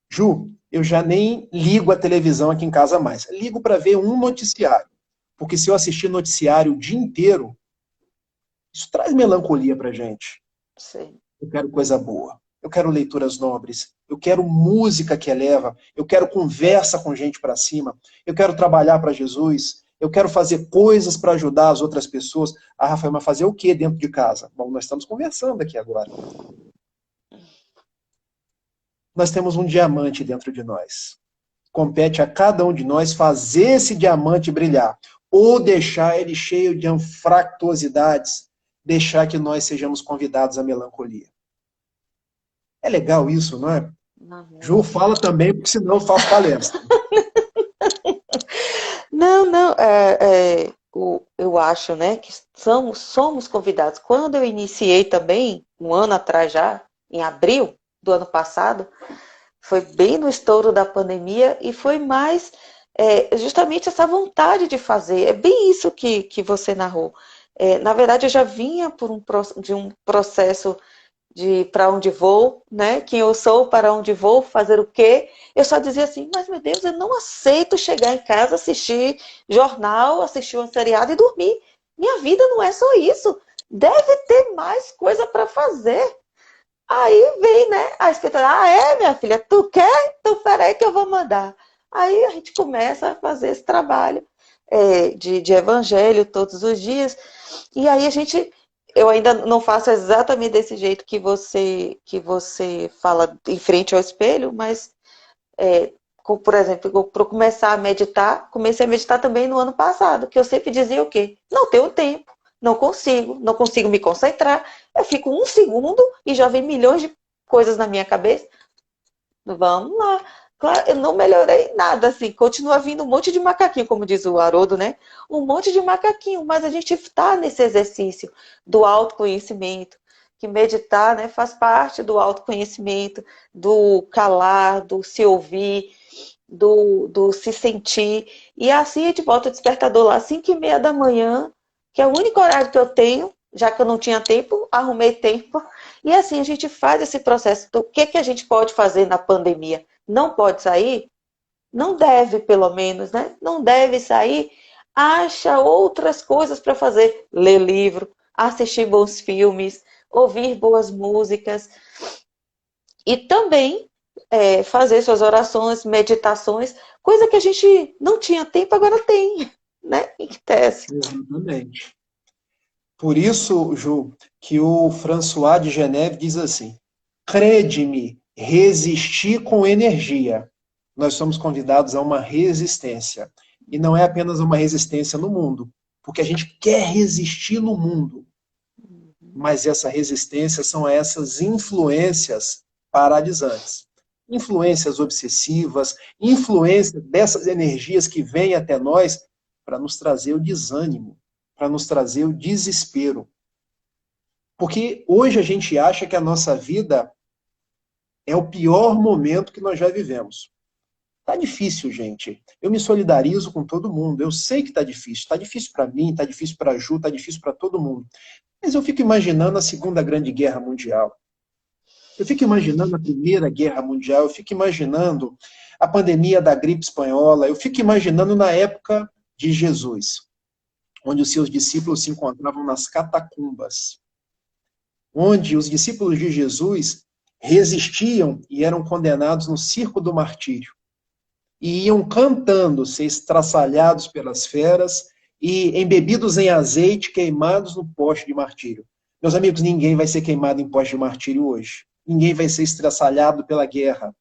Ju, eu já nem ligo a televisão aqui em casa mais. Ligo para ver um noticiário. Porque se eu assistir noticiário o dia inteiro, isso traz melancolia para gente. Sim. Eu quero coisa boa. Eu quero leituras nobres. Eu quero música que eleva. Eu quero conversa com gente para cima. Eu quero trabalhar para Jesus. Eu quero fazer coisas para ajudar as outras pessoas. Ah, Rafael, mas fazer o quê dentro de casa? Bom, nós estamos conversando aqui agora. Nós temos um diamante dentro de nós. Compete a cada um de nós fazer esse diamante brilhar, ou deixar ele cheio de anfractuosidades, deixar que nós sejamos convidados à melancolia. É legal isso, não é? Não, Ju, fala também, porque senão eu faço palestra. não, eu acho, né, que somos convidados. Quando eu iniciei também, um ano atrás já, em abril do ano passado, foi bem no estouro da pandemia e foi mais justamente essa vontade de fazer. É bem isso que você narrou. Na verdade, eu já vinha de um processo de para onde vou, né? Quem eu sou, para onde vou, fazer o quê? Eu só dizia assim, mas meu Deus, eu não aceito chegar em casa, assistir jornal, assistir um seriado e dormir. Minha vida não é só isso. Deve ter mais coisa para fazer. Aí vem, né, a expectativa, minha filha, tu quer? Então peraí que eu vou mandar. Aí a gente começa a fazer esse trabalho de evangelho todos os dias, e aí eu ainda não faço exatamente desse jeito que você fala em frente ao espelho, mas Por exemplo, para começar a meditar, comecei a meditar também no ano passado, que eu sempre dizia o quê? Não tenho tempo, não consigo me concentrar. Eu fico um segundo e já vem milhões de coisas na minha cabeça. Vamos lá. Claro, eu não melhorei nada, assim. Continua vindo um monte de macaquinho, como diz o Haroldo, né? Um monte de macaquinho, mas a gente está nesse exercício do autoconhecimento, que meditar, né, faz parte do autoconhecimento, do calar, do se ouvir, do se sentir. E assim a gente bota o despertador lá às 5:30 da manhã, que é o único horário que eu tenho, já que eu não tinha tempo, arrumei tempo. E assim a gente faz esse processo do que a gente pode fazer na pandemia. Não pode sair? Não deve, pelo menos, né? Não deve sair. Acha outras coisas para fazer. Ler livro, assistir bons filmes, ouvir boas músicas. E também fazer suas orações, meditações, coisa que a gente não tinha tempo, agora tem, né? Em que tese. Exatamente. Por isso, Ju, que o François de Geneve diz assim: crede-me, resistir com energia. Nós somos convidados a uma resistência. E não é apenas uma resistência no mundo, porque a gente quer resistir no mundo. Mas essa resistência são essas influências paralisantes. Influências obsessivas, influência dessas energias que vêm até nós para nos trazer o desânimo, para nos trazer o desespero. Porque hoje a gente acha que a nossa vida é o pior momento que nós já vivemos. Tá difícil, gente. Eu me solidarizo com todo mundo. Eu sei que tá difícil. Tá difícil para mim, tá difícil para a Ju, tá difícil para todo mundo. Mas eu fico imaginando a Segunda Grande Guerra Mundial. Eu fico imaginando a Primeira Guerra Mundial. Eu fico imaginando a pandemia da gripe espanhola. Eu fico imaginando na época de Jesus, onde os seus discípulos se encontravam nas catacumbas, onde os discípulos de Jesus resistiam e eram condenados no circo do martírio. E iam cantando, ser estraçalhados pelas feras e embebidos em azeite, queimados no poste de martírio. Meus amigos, ninguém vai ser queimado em poste de martírio hoje. Ninguém vai ser estraçalhado pela guerra,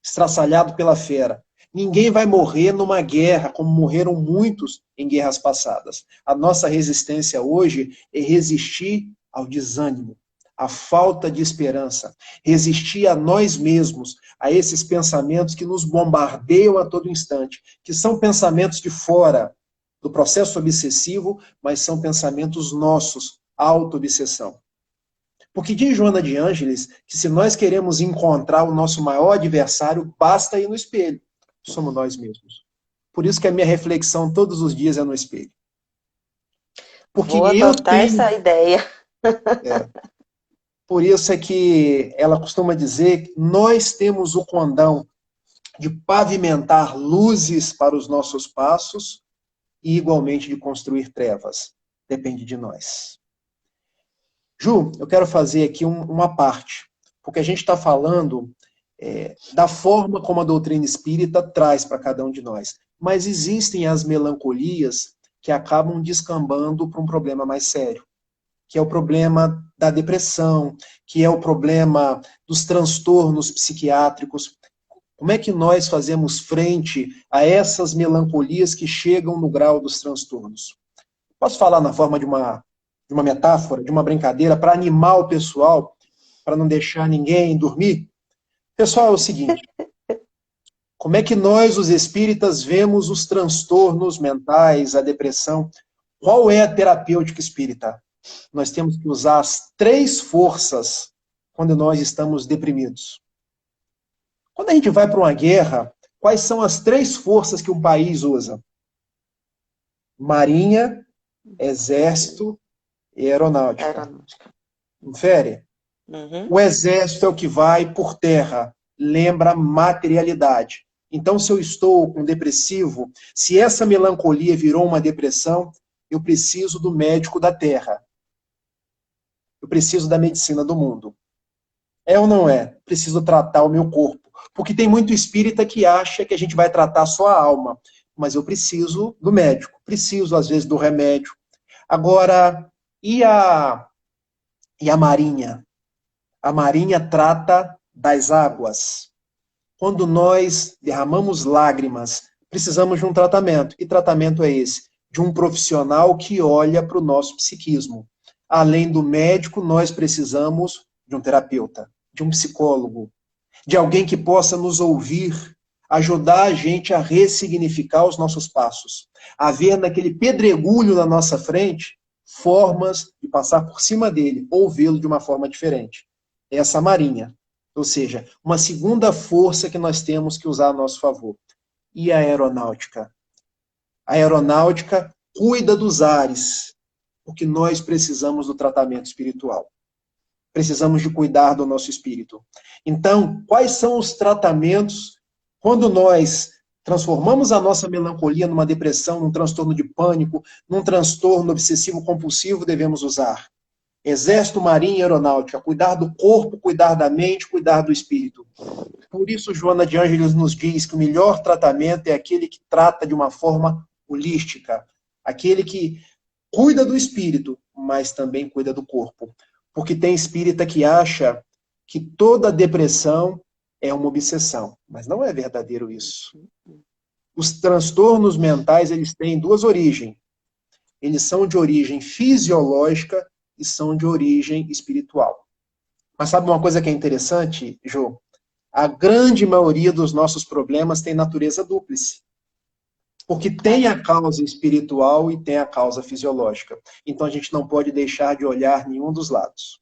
estraçalhado pela fera. Ninguém vai morrer numa guerra, como morreram muitos em guerras passadas. A nossa resistência hoje é resistir ao desânimo, à falta de esperança, resistir a nós mesmos, a esses pensamentos que nos bombardeiam a todo instante, que são pensamentos de fora do processo obsessivo, mas são pensamentos nossos, auto-obsessão. Porque diz Joana de Ângeles que se nós queremos encontrar o nosso maior adversário, basta ir no espelho. Somos nós mesmos. Por isso que a minha reflexão todos os dias é no espelho. Porque Vou eu adotar tenho... essa ideia. É, por isso é que ela costuma dizer que nós temos o condão de pavimentar luzes para os nossos passos e igualmente de construir trevas. Depende de nós. Ju, eu quero fazer aqui uma parte, porque a gente está falando da forma como a doutrina espírita traz para cada um de nós. Mas existem as melancolias que acabam descambando para um problema mais sério, que é o problema da depressão, que é o problema dos transtornos psiquiátricos. Como é que nós fazemos frente a essas melancolias que chegam no grau dos transtornos? Posso falar na forma de uma metáfora, de uma brincadeira, para animar o pessoal, para não deixar ninguém dormir? Pessoal, é o seguinte, como é que nós, os espíritas, vemos os transtornos mentais, a depressão? Qual é a terapêutica espírita? Nós temos que usar as 3 forças quando nós estamos deprimidos. Quando a gente vai para uma guerra, quais são as 3 forças que um país usa? Marinha, Exército e Aeronáutica. Confere? Uhum. O Exército é o que vai por terra, lembra materialidade. Então, se eu estou com depressivo, se essa melancolia virou uma depressão, eu preciso do médico da terra. Eu preciso da medicina do mundo. É ou não é? Preciso tratar o meu corpo. Porque tem muito espírita que acha que a gente vai tratar só a alma. Mas eu preciso do médico. Preciso, às vezes, do remédio. Agora, e a Marinha? A Marinha trata das águas. Quando nós derramamos lágrimas, precisamos de um tratamento. Que tratamento é esse? De um profissional que olha para o nosso psiquismo. Além do médico, nós precisamos de um terapeuta, de um psicólogo, de alguém que possa nos ouvir, ajudar a gente a ressignificar os nossos passos, a ver naquele pedregulho na nossa frente formas de passar por cima dele ou vê-lo de uma forma diferente. Essa marinha, ou seja, uma segunda força que nós temos que usar a nosso favor. E a aeronáutica? A aeronáutica cuida dos ares, porque nós precisamos do tratamento espiritual. Precisamos de cuidar do nosso espírito. Então, quais são os tratamentos quando nós transformamos a nossa melancolia numa depressão, num transtorno de pânico, num transtorno obsessivo-compulsivo, devemos usar? Exército, Marinha e Aeronáutica. Cuidar do corpo, cuidar da mente, cuidar do espírito. Por isso, Joana de Ângeles nos diz que o melhor tratamento é aquele que trata de uma forma holística. Aquele que cuida do espírito, mas também cuida do corpo. Porque tem espírita que acha que toda depressão é uma obsessão. Mas não é verdadeiro isso. Os transtornos mentais, eles têm duas origens. Eles são de origem fisiológica e são de origem espiritual. Mas sabe uma coisa que é interessante, Jô? A grande maioria dos nossos problemas tem natureza dúplice. Porque tem a causa espiritual e tem a causa fisiológica. Então a gente não pode deixar de olhar nenhum dos lados.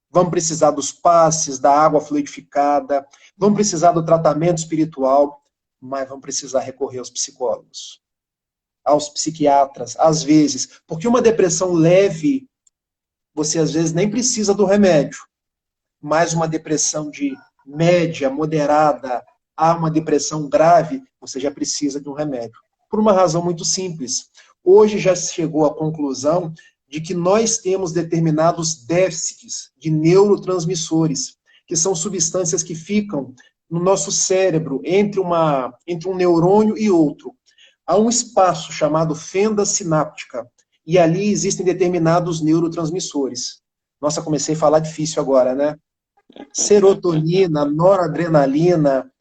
Vamos precisar dos passes, da água fluidificada, vamos precisar do tratamento espiritual, mas vamos precisar recorrer aos psicólogos, aos psiquiatras, às vezes. Porque uma depressão leve, você às vezes nem precisa do remédio. Mas uma depressão de média, moderada, a uma depressão grave, você já precisa de um remédio. Por uma razão muito simples. Hoje já se chegou à conclusão de que nós temos determinados déficits de neurotransmissores, que são substâncias que ficam no nosso cérebro, entre um neurônio e outro. Há um espaço chamado fenda sináptica, e ali existem determinados neurotransmissores. Nossa, comecei a falar difícil agora, né? Serotonina, noradrenalina,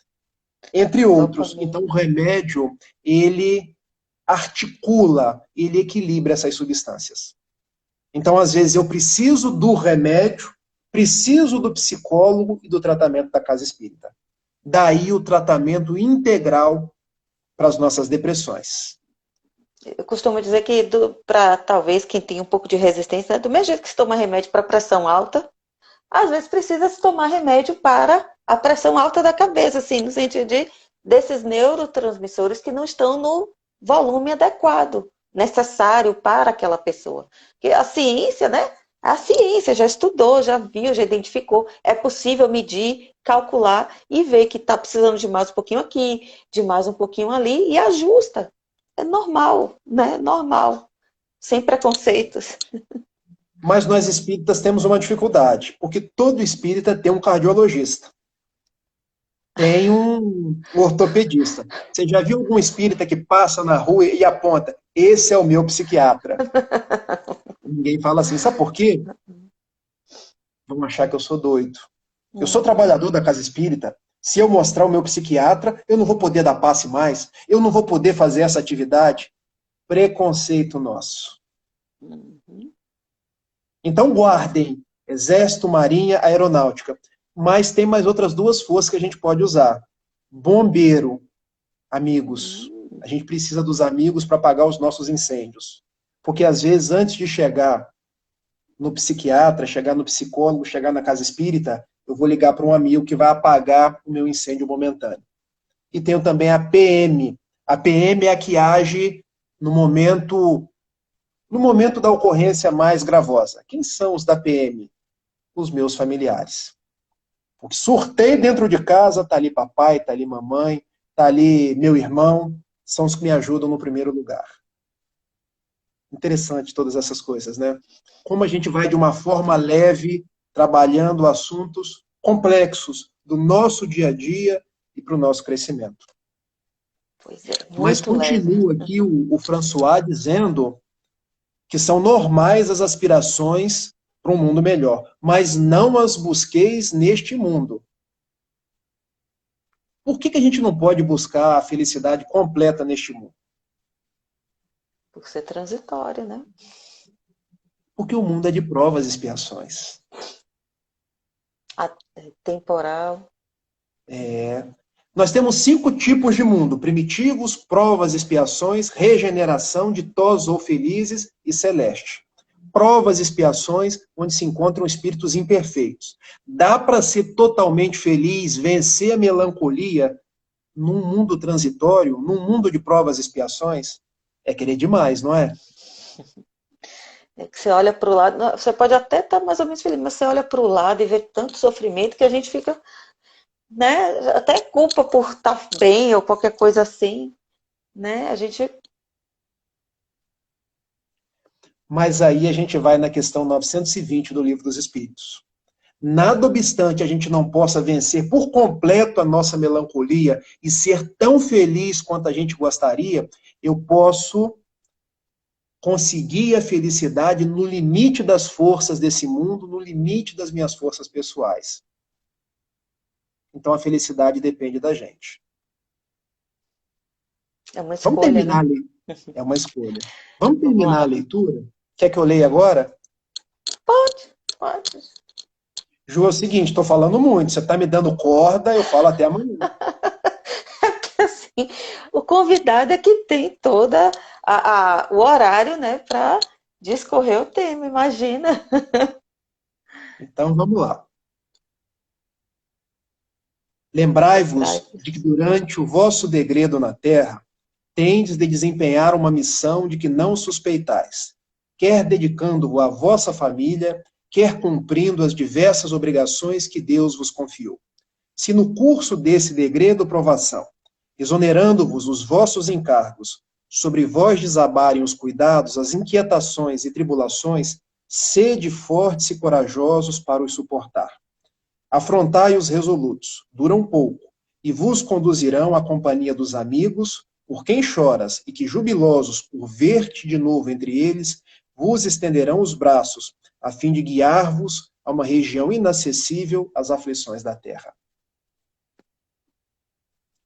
entre outros. Então, o remédio, ele articula, ele equilibra essas substâncias. Então, às vezes, eu preciso do remédio, preciso do psicólogo e do tratamento da casa espírita. Daí o tratamento integral para as nossas depressões. Eu costumo dizer que, para talvez quem tem um pouco de resistência, do mesmo jeito que se toma remédio para pressão alta, às vezes precisa se tomar remédio para a pressão alta da cabeça, assim, no sentido desses neurotransmissores que não estão no volume adequado, necessário para aquela pessoa. Porque a ciência, né? A ciência já estudou, já viu, já identificou. É possível medir, calcular e ver que está precisando de mais um pouquinho aqui, de mais um pouquinho ali e ajusta. É normal, né? Normal. Sem preconceitos. Mas nós espíritas temos uma dificuldade, porque todo espírita tem um cardiologista. Tem um ortopedista. Você já viu algum espírita que passa na rua e aponta, esse é o meu psiquiatra? Ninguém fala assim, sabe por quê? Vão achar que eu sou doido. Eu sou trabalhador da casa espírita. Se eu mostrar o meu psiquiatra, eu não vou poder dar passe mais. Eu não vou poder fazer essa atividade. Preconceito nosso. Então guardem Exército, Marinha, Aeronáutica. Mas tem mais outras duas forças que a gente pode usar. Bombeiro, amigos. A gente precisa dos amigos para apagar os nossos incêndios. Porque às vezes, antes de chegar no psiquiatra, chegar no psicólogo, chegar na casa espírita, eu vou ligar para um amigo que vai apagar o meu incêndio momentâneo. E tenho também a PM. A PM é a que age no momento da ocorrência mais gravosa. Quem são os da PM? Os meus familiares. Porque surtei dentro de casa, está ali papai, está ali mamãe, está ali meu irmão, são os que me ajudam no primeiro lugar. Interessante todas essas coisas, né? Como a gente vai de uma forma leve, trabalhando assuntos complexos do nosso dia a dia e para o nosso crescimento. Pois é, mas continua aqui o François dizendo que são normais as aspirações para um mundo melhor, mas não as busqueis neste mundo. Por que a gente não pode buscar a felicidade completa neste mundo? Por ser transitório, né? Porque o mundo é de provas e expiações. Temporal. Nós temos 5 tipos de mundo: primitivos, provas, expiações, regeneração, ditosos ou felizes e celeste. Provas e expiações, onde se encontram espíritos imperfeitos. Dá para ser totalmente feliz, vencer a melancolia num mundo transitório, num mundo de provas e expiações? É querer demais, não é? É que você olha para o lado, você pode até estar mais ou menos feliz, mas você olha para o lado e vê tanto sofrimento que a gente fica, né, até culpa por estar bem ou qualquer coisa assim, né? A gente Mas aí a gente vai na questão 920 do Livro dos Espíritos. Nada obstante a gente não possa vencer por completo a nossa melancolia e ser tão feliz quanto a gente gostaria, eu posso conseguir a felicidade no limite das forças desse mundo, no limite das minhas forças pessoais. Então a felicidade depende da gente. é uma Vamos escolha, terminar né? a leitura. É uma escolha. Vamos Vamos terminar a lá. leitura? Quer que eu leia agora? Pode, pode. Ju, é o seguinte, estou falando muito. Você está me dando corda, eu falo até amanhã. Assim, o convidado é que tem toda o horário, né, para discorrer o tema, imagina. Então vamos lá. Lembrai-vos Lembrai-vos. de que durante o vosso degredo na terra, tendes de desempenhar uma missão de que não suspeitais, quer dedicando-o à vossa família, quer cumprindo as diversas obrigações que Deus vos confiou. Se no curso desse degredo provação, exonerando-vos os vossos encargos, sobre vós desabarem os cuidados, as inquietações e tribulações, sede fortes e corajosos para os suportar. Afrontai os resolutos, duram pouco, e vos conduzirão à companhia dos amigos, por quem choras, e que jubilosos por ver-te de novo entre eles, vos estenderão os braços, a fim de guiar-vos a uma região inacessível às aflições da terra.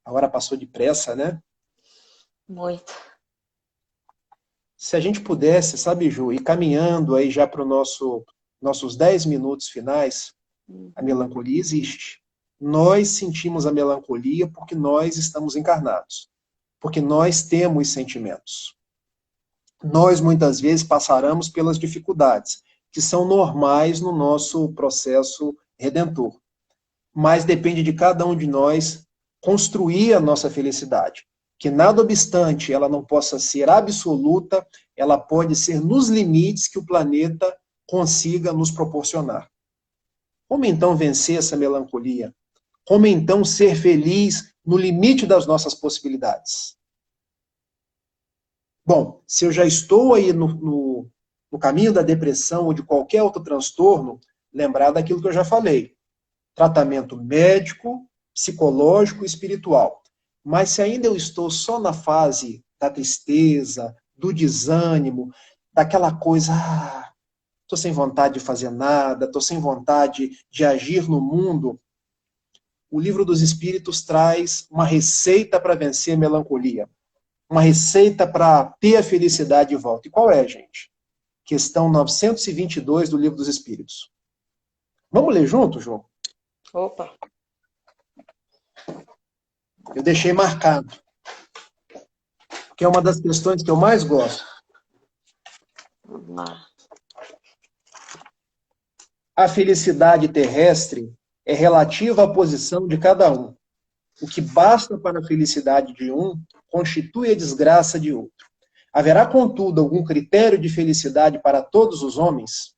A hora passou depressa, né? Muito. Se a gente pudesse, sabe, Ju, ir caminhando aí já para os nossos 10 minutos finais, a melancolia existe. Nós sentimos a melancolia porque nós estamos encarnados, porque nós temos sentimentos. Nós, muitas vezes, passaremos pelas dificuldades, que são normais no nosso processo redentor. Mas depende de cada um de nós construir a nossa felicidade. Que nada obstante ela não possa ser absoluta, ela pode ser nos limites que o planeta consiga nos proporcionar. Como então vencer essa melancolia? Como então ser feliz no limite das nossas possibilidades? Bom, se eu já estou aí no caminho da depressão ou de qualquer outro transtorno, lembrar daquilo que eu já falei. Tratamento médico, psicológico e espiritual. Mas se ainda eu estou só na fase da tristeza, do desânimo, daquela coisa, estou sem vontade de fazer nada, estou sem vontade de agir no mundo, o Livro dos Espíritos traz uma receita para vencer a melancolia, uma receita para ter a felicidade de volta. E qual é, gente? Questão 922 do Livro dos Espíritos. Vamos ler junto, João? Opa. Eu deixei marcado, que é uma das questões que eu mais gosto. Vamos lá. A felicidade terrestre é relativa à posição de cada um. O que basta para a felicidade de um constitui a desgraça de outro. Haverá, contudo, algum critério de felicidade para todos os homens?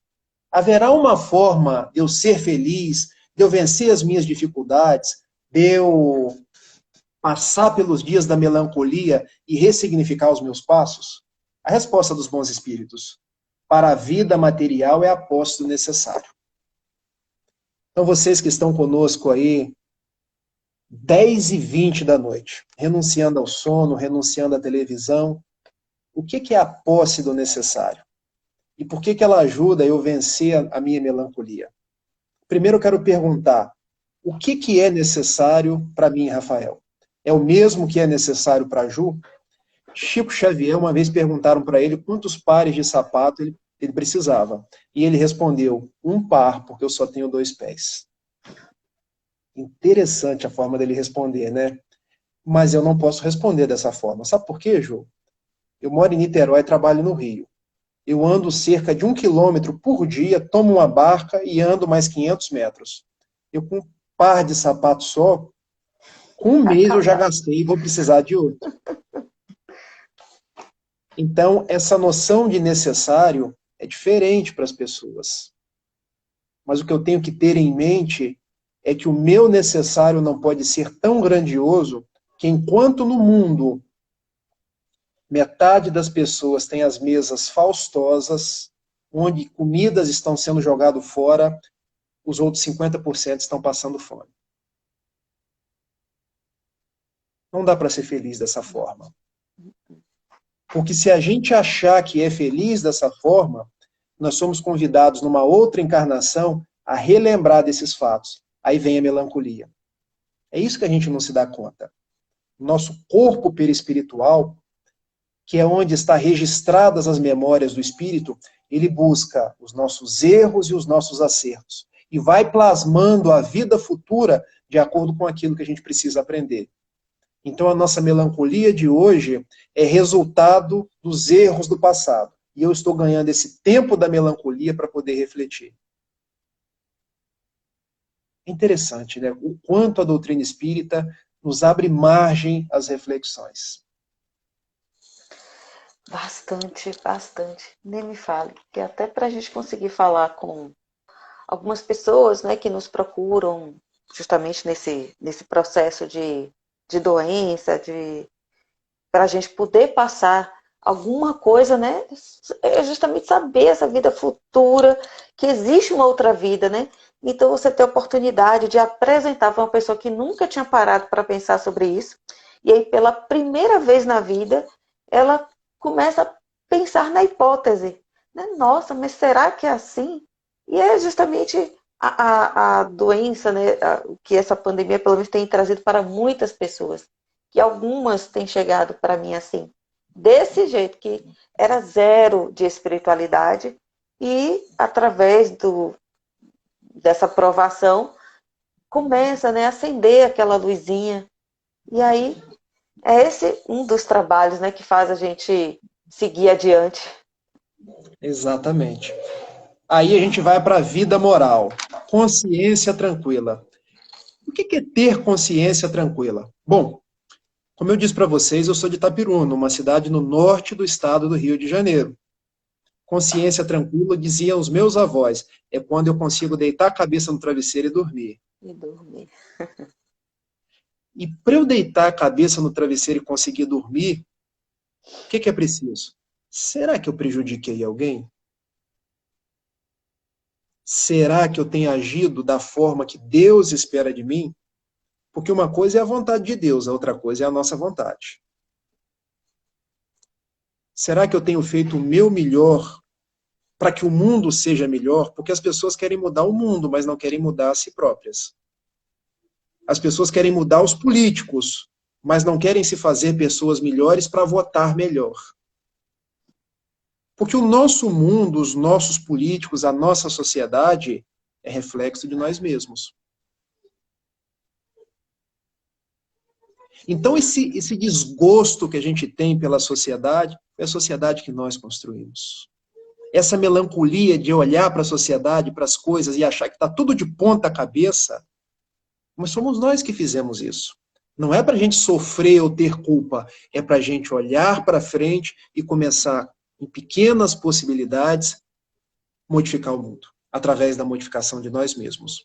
Haverá uma forma de eu ser feliz, de eu vencer as minhas dificuldades, de eu passar pelos dias da melancolia e ressignificar os meus passos? A resposta dos bons espíritos: para a vida material é a posse do necessário. Então, vocês que estão conosco aí, 10h20 da noite, renunciando ao sono, renunciando à televisão, o que é a posse do necessário? E por que ela ajuda eu vencer a minha melancolia? Primeiro eu quero perguntar, O que é necessário para mim, Rafael? É o mesmo que é necessário para Ju? Chico Xavier, uma vez perguntaram para ele quantos pares de sapato ele precisava. E ele respondeu, um par, porque eu só tenho 2 pés. Interessante a forma dele responder, né? Mas eu não posso responder dessa forma. Sabe por quê, Ju? Eu moro em Niterói e trabalho no Rio. Eu ando cerca de 1 quilômetro por dia, tomo uma barca e ando mais 500 metros. Eu com um par de sapato só, com um mês eu já Acabado. gastei e vou precisar de outro. Então, essa noção de necessário é diferente para as pessoas. Mas o que eu tenho que ter em mente é que o meu necessário não pode ser tão grandioso que, enquanto no mundo metade das pessoas tem as mesas faustosas, onde comidas estão sendo jogadas fora, os outros 50% estão passando fome. Não dá para ser feliz dessa forma. Porque se a gente achar que é feliz dessa forma, nós somos convidados numa outra encarnação a relembrar desses fatos. Aí vem a melancolia. É isso que a gente não se dá conta. Nosso corpo perispiritual, que é onde está registradas as memórias do espírito, ele busca os nossos erros e os nossos acertos. E vai plasmando a vida futura de acordo com aquilo que a gente precisa aprender. Então a nossa melancolia de hoje é resultado dos erros do passado. E eu estou ganhando esse tempo da melancolia para poder refletir. É interessante, né? O quanto a doutrina espírita nos abre margem às reflexões. Bastante, bastante. Nem me fale. Que até para a gente conseguir falar com algumas pessoas, né, que nos procuram justamente nesse processo de doença, para a gente poder passar alguma coisa, né? É justamente saber essa vida futura, que existe uma outra vida, né? Então você tem a oportunidade de apresentar para uma pessoa que nunca tinha parado para pensar sobre isso, e aí pela primeira vez na vida, ela começa a pensar na hipótese, né? Nossa, mas será que é assim? E é justamente a doença, né, que essa pandemia pelo menos tem trazido para muitas pessoas, que algumas têm chegado para mim assim, desse jeito, que era zero de espiritualidade, e através dessa provação começa, né, a acender aquela luzinha. E aí é esse um dos trabalhos, né, que faz a gente seguir adiante. Exatamente. Aí a gente vai para a vida moral. Consciência tranquila. O que é ter consciência tranquila? Bom, como eu disse para vocês, eu sou de Itaperuna, uma cidade no norte do estado do Rio de Janeiro. Consciência tranquila, diziam os meus avós, é quando eu consigo deitar a cabeça no travesseiro e dormir. E dormir. E para eu deitar a cabeça no travesseiro e conseguir dormir, o que é preciso? Será que eu prejudiquei alguém? Será que eu tenho agido da forma que Deus espera de mim? Porque uma coisa é a vontade de Deus, a outra coisa é a nossa vontade. Será que eu tenho feito o meu melhor para que o mundo seja melhor? Porque as pessoas querem mudar o mundo, mas não querem mudar a si próprias. As pessoas querem mudar os políticos, mas não querem se fazer pessoas melhores para votar melhor. Porque o nosso mundo, os nossos políticos, a nossa sociedade é reflexo de nós mesmos. Então, esse desgosto que a gente tem pela sociedade, é a sociedade que nós construímos. Essa melancolia de olhar para a sociedade, para as coisas e achar que está tudo de ponta cabeça, mas somos nós que fizemos isso. Não é para a gente sofrer ou ter culpa, é para a gente olhar para frente e começar, em pequenas possibilidades, modificar o mundo, através da modificação de nós mesmos.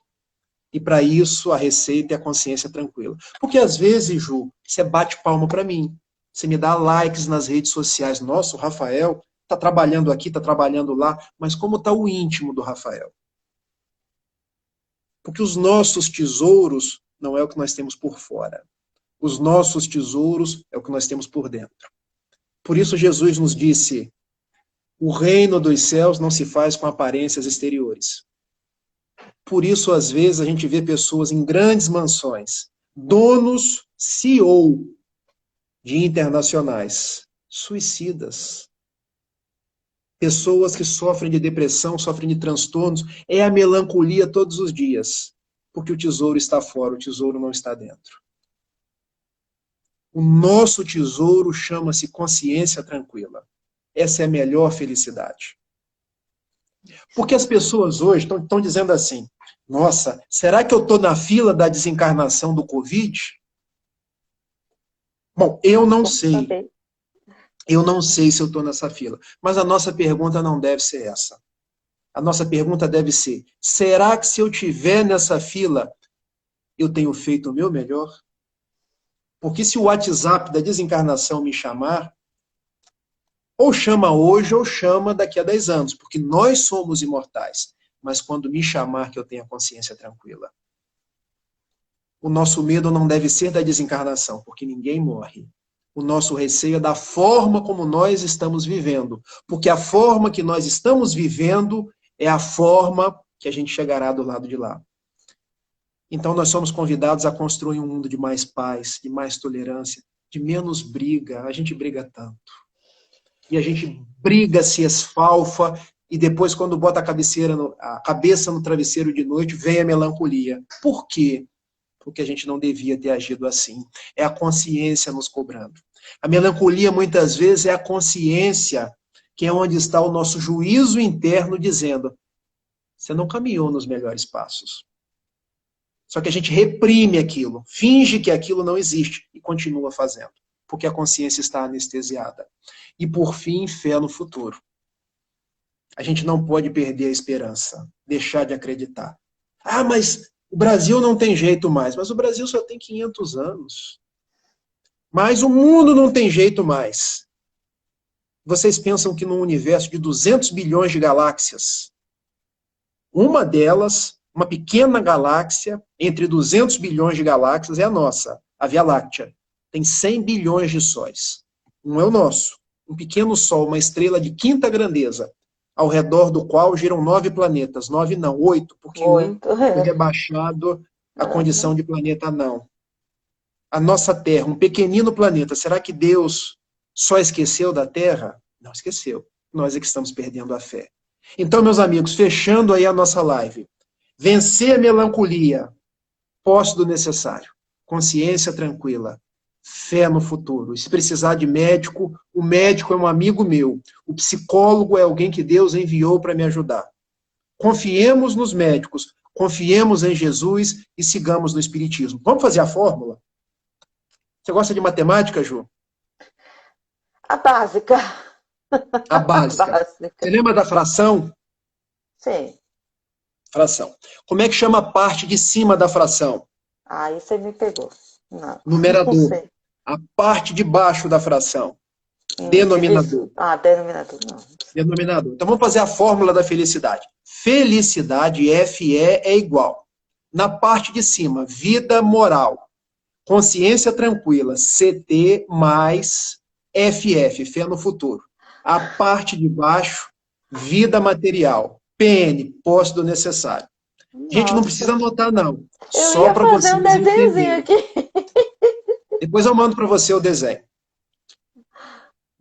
E para isso a receita é a consciência tranquila. Porque às vezes, Ju, você bate palma para mim. Você me dá likes nas redes sociais. Nossa, o Rafael está trabalhando aqui, está trabalhando lá. Mas como está o íntimo do Rafael? Porque os nossos tesouros não é o que nós temos por fora. Os nossos tesouros é o que nós temos por dentro. Por isso Jesus nos disse, o reino dos céus não se faz com aparências exteriores. Por isso, às vezes, a gente vê pessoas em grandes mansões, donos, CEO de internacionais, suicidas. Pessoas que sofrem de depressão, sofrem de transtornos, é a melancolia todos os dias, porque o tesouro está fora, o tesouro não está dentro. O nosso tesouro chama-se consciência tranquila. Essa é a melhor felicidade. Porque as pessoas hoje estão dizendo assim, nossa, será que eu estou na fila da desencarnação do Covid? Bom, eu não sei. Eu não sei se eu estou nessa fila. Mas a nossa pergunta não deve ser essa. A nossa pergunta deve ser, será que se eu estiver nessa fila, eu tenho feito o meu melhor? Porque se o WhatsApp da desencarnação me chamar, ou chama hoje ou chama daqui a 10 anos, porque nós somos imortais. Mas quando me chamar, que eu tenha consciência tranquila. O nosso medo não deve ser da desencarnação, porque ninguém morre. O nosso receio é da forma como nós estamos vivendo, porque a forma que nós estamos vivendo é a forma que a gente chegará do lado de lá. Então nós somos convidados a construir um mundo de mais paz, de mais tolerância, de menos briga. A gente briga tanto. E a gente briga, se esfalfa, e depois quando bota a cabeça no travesseiro de noite, vem a melancolia. Por quê? Porque a gente não devia ter agido assim. É a consciência nos cobrando. A melancolia, muitas vezes, é a consciência, que é onde está o nosso juízo interno dizendo, você não caminhou nos melhores passos. Só que a gente reprime aquilo, finge que aquilo não existe e continua fazendo, porque a consciência está anestesiada. E, por fim, fé no futuro. A gente não pode perder a esperança, deixar de acreditar. Ah, mas o Brasil não tem jeito mais. Mas o Brasil só tem 500 anos. Mas o mundo não tem jeito mais. Vocês pensam que num universo de 200 bilhões de galáxias, uma delas, uma pequena galáxia, entre 200 bilhões de galáxias, é a nossa, a Via Láctea. Tem 100 bilhões de sóis. Não é o nosso. Um pequeno sol, uma estrela de quinta grandeza, ao redor do qual giram 9 planetas. 9 não, 8, porque um foi rebaixado à condição de planeta não. A nossa Terra, um pequenino planeta, será que Deus só esqueceu da Terra? Não esqueceu. Nós é que estamos perdendo a fé. Então, meus amigos, fechando aí a nossa live, vencer a melancolia, posse do necessário, consciência tranquila, fé no futuro. E se precisar de médico, o médico é um amigo meu. O psicólogo é alguém que Deus enviou para me ajudar. Confiemos nos médicos, confiemos em Jesus e sigamos no Espiritismo. Vamos fazer a fórmula? Você gosta de matemática, Ju? A básica. A básica. Você lembra da fração? Sim. Fração. Como é que chama a parte de cima da fração? Aí você me pegou. Não. Numerador. Não sei. A parte de baixo da fração. Denominador. Denominador. Não. Denominador. Então vamos fazer a fórmula da felicidade. Felicidade, FE, é igual. Na parte de cima, vida moral. Consciência tranquila, CT mais FF, fé no futuro. A parte de baixo, vida material. PN, posse do necessário. Nossa. Gente, não precisa anotar, não. Só para vocês entenderem. Eu ia fazer um desenhozinho aqui. Depois eu mando para você o desenho.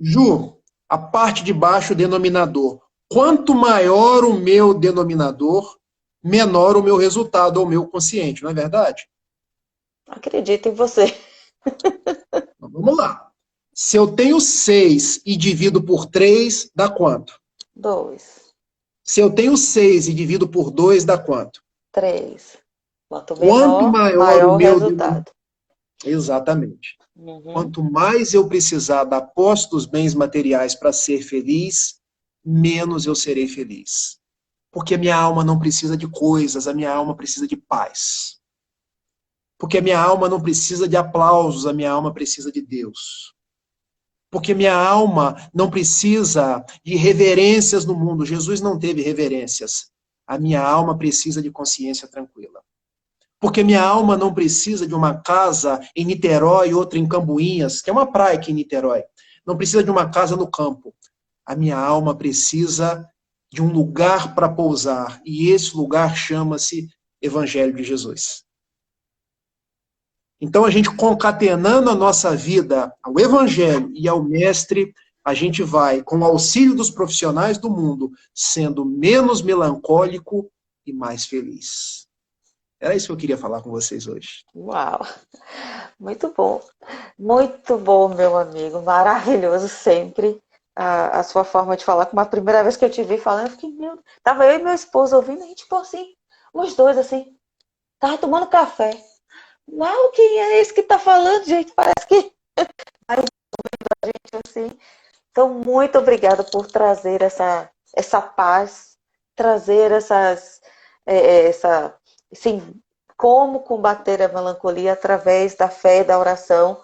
Ju, a parte de baixo, denominador. Quanto maior o meu denominador, menor o meu resultado, ou o meu consciente, não é verdade? Acredito em você. Então, vamos lá. Se eu tenho 6 e divido por 3, dá quanto? 2. Se eu tenho 6 e divido por 2, dá quanto? 3. Quanto maior o meu resultado. Exatamente. Quanto mais eu precisar da posse dos bens materiais para ser feliz, menos eu serei feliz. Porque a minha alma não precisa de coisas, a minha alma precisa de paz. Porque a minha alma não precisa de aplausos, a minha alma precisa de Deus. Porque minha alma não precisa de reverências no mundo. Jesus não teve reverências. A minha alma precisa de consciência tranquila. Porque minha alma não precisa de uma casa em Niterói e outra em Cambuinhas, que é uma praia aqui em Niterói. Não precisa de uma casa no campo. A minha alma precisa de um lugar para pousar, e esse lugar chama-se Evangelho de Jesus. Então, a gente concatenando a nossa vida ao Evangelho e ao Mestre, a gente vai, com o auxílio dos profissionais do mundo, sendo menos melancólico e mais feliz. Era isso que eu queria falar com vocês hoje. Uau! Muito bom. Muito bom, meu amigo. Maravilhoso sempre a sua forma de falar. Como a primeira vez que eu te vi falando, eu fiquei, meu... Tava eu e meu esposo ouvindo, a gente, tipo assim, os dois assim, tava tomando café. Uau, quem é esse que tá falando, gente? Parece que a gente assim. Então, muito obrigada por trazer essa paz, trazer assim, como combater a melancolia através da fé e da oração,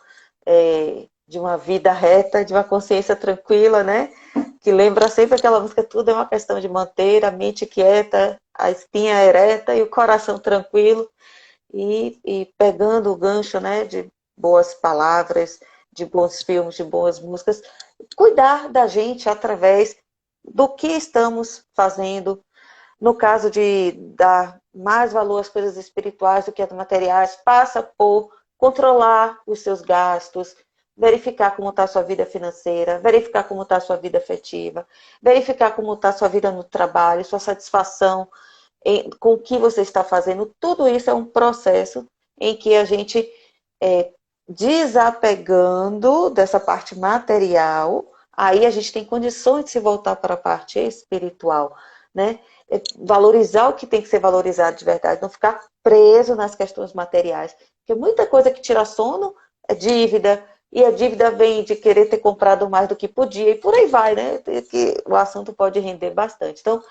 de uma vida reta, de uma consciência tranquila, né? Que lembra sempre aquela música, tudo é uma questão de manter a mente quieta, a espinha ereta e o coração tranquilo, e pegando o gancho, né, de boas palavras, de bons filmes, de boas músicas, cuidar da gente através do que estamos fazendo. No caso de dar mais valor às coisas espirituais do que às materiais, passa por controlar os seus gastos, verificar como está a sua vida financeira, verificar como está a sua vida afetiva, verificar como está a sua vida no trabalho, sua satisfação com o que você está fazendo. Tudo isso é um processo em que a gente desapegando dessa parte material, aí a gente tem condições de se voltar para a parte espiritual, né? Valorizar o que tem que ser valorizado de verdade, não ficar preso nas questões materiais. Porque muita coisa que tira sono é dívida, e a dívida vem de querer ter comprado mais do que podia, e por aí vai, né? Que o assunto pode render bastante. Então,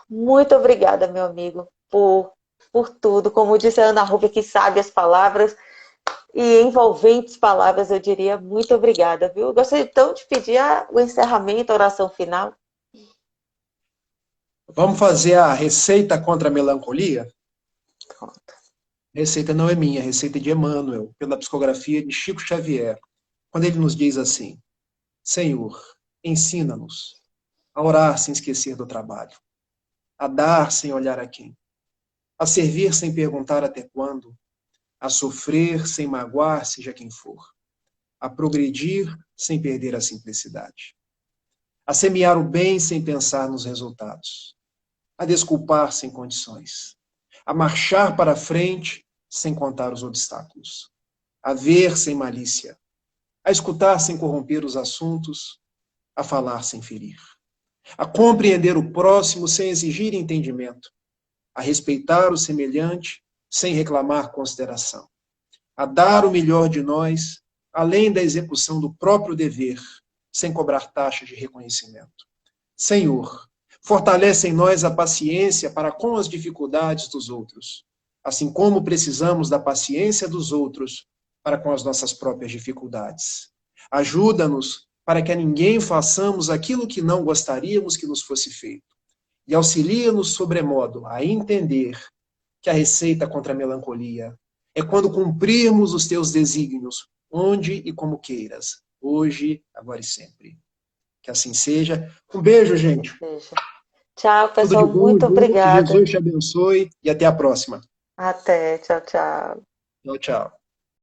muito obrigada, meu amigo, por tudo. Como disse a Ana Rubia, que sabe as palavras, e envolventes palavras, eu diria muito obrigada, viu? Eu gostaria então de pedir o encerramento, a oração final. Vamos fazer a receita contra a melancolia? Pronto. A receita não é minha, a receita é de Emmanuel, pela psicografia de Chico Xavier, quando ele nos diz assim: Senhor, ensina-nos a orar sem esquecer do trabalho, a dar sem olhar a quem, a servir sem perguntar até quando, a sofrer sem magoar seja quem for, a progredir sem perder a simplicidade, a semear o bem sem pensar nos resultados, a desculpar sem condições, a marchar para frente sem contar os obstáculos, a ver sem malícia, a escutar sem corromper os assuntos, a falar sem ferir, a compreender o próximo sem exigir entendimento, a respeitar o semelhante sem reclamar consideração, a dar o melhor de nós, além da execução do próprio dever, sem cobrar taxa de reconhecimento. Senhor, fortalece em nós a paciência para com as dificuldades dos outros, assim como precisamos da paciência dos outros para com as nossas próprias dificuldades. Ajuda-nos para que a ninguém façamos aquilo que não gostaríamos que nos fosse feito. E auxilia-nos sobremodo a entender que a receita contra a melancolia é quando cumprirmos os teus desígnios, onde e como queiras, hoje, agora e sempre. Que assim seja. Um beijo, gente. Beijo. Tchau, Tudo de pessoal. bom, Muito viu? Que obrigada. Jesus te abençoe e até a próxima. Até. Tchau, tchau. Tchau, tchau.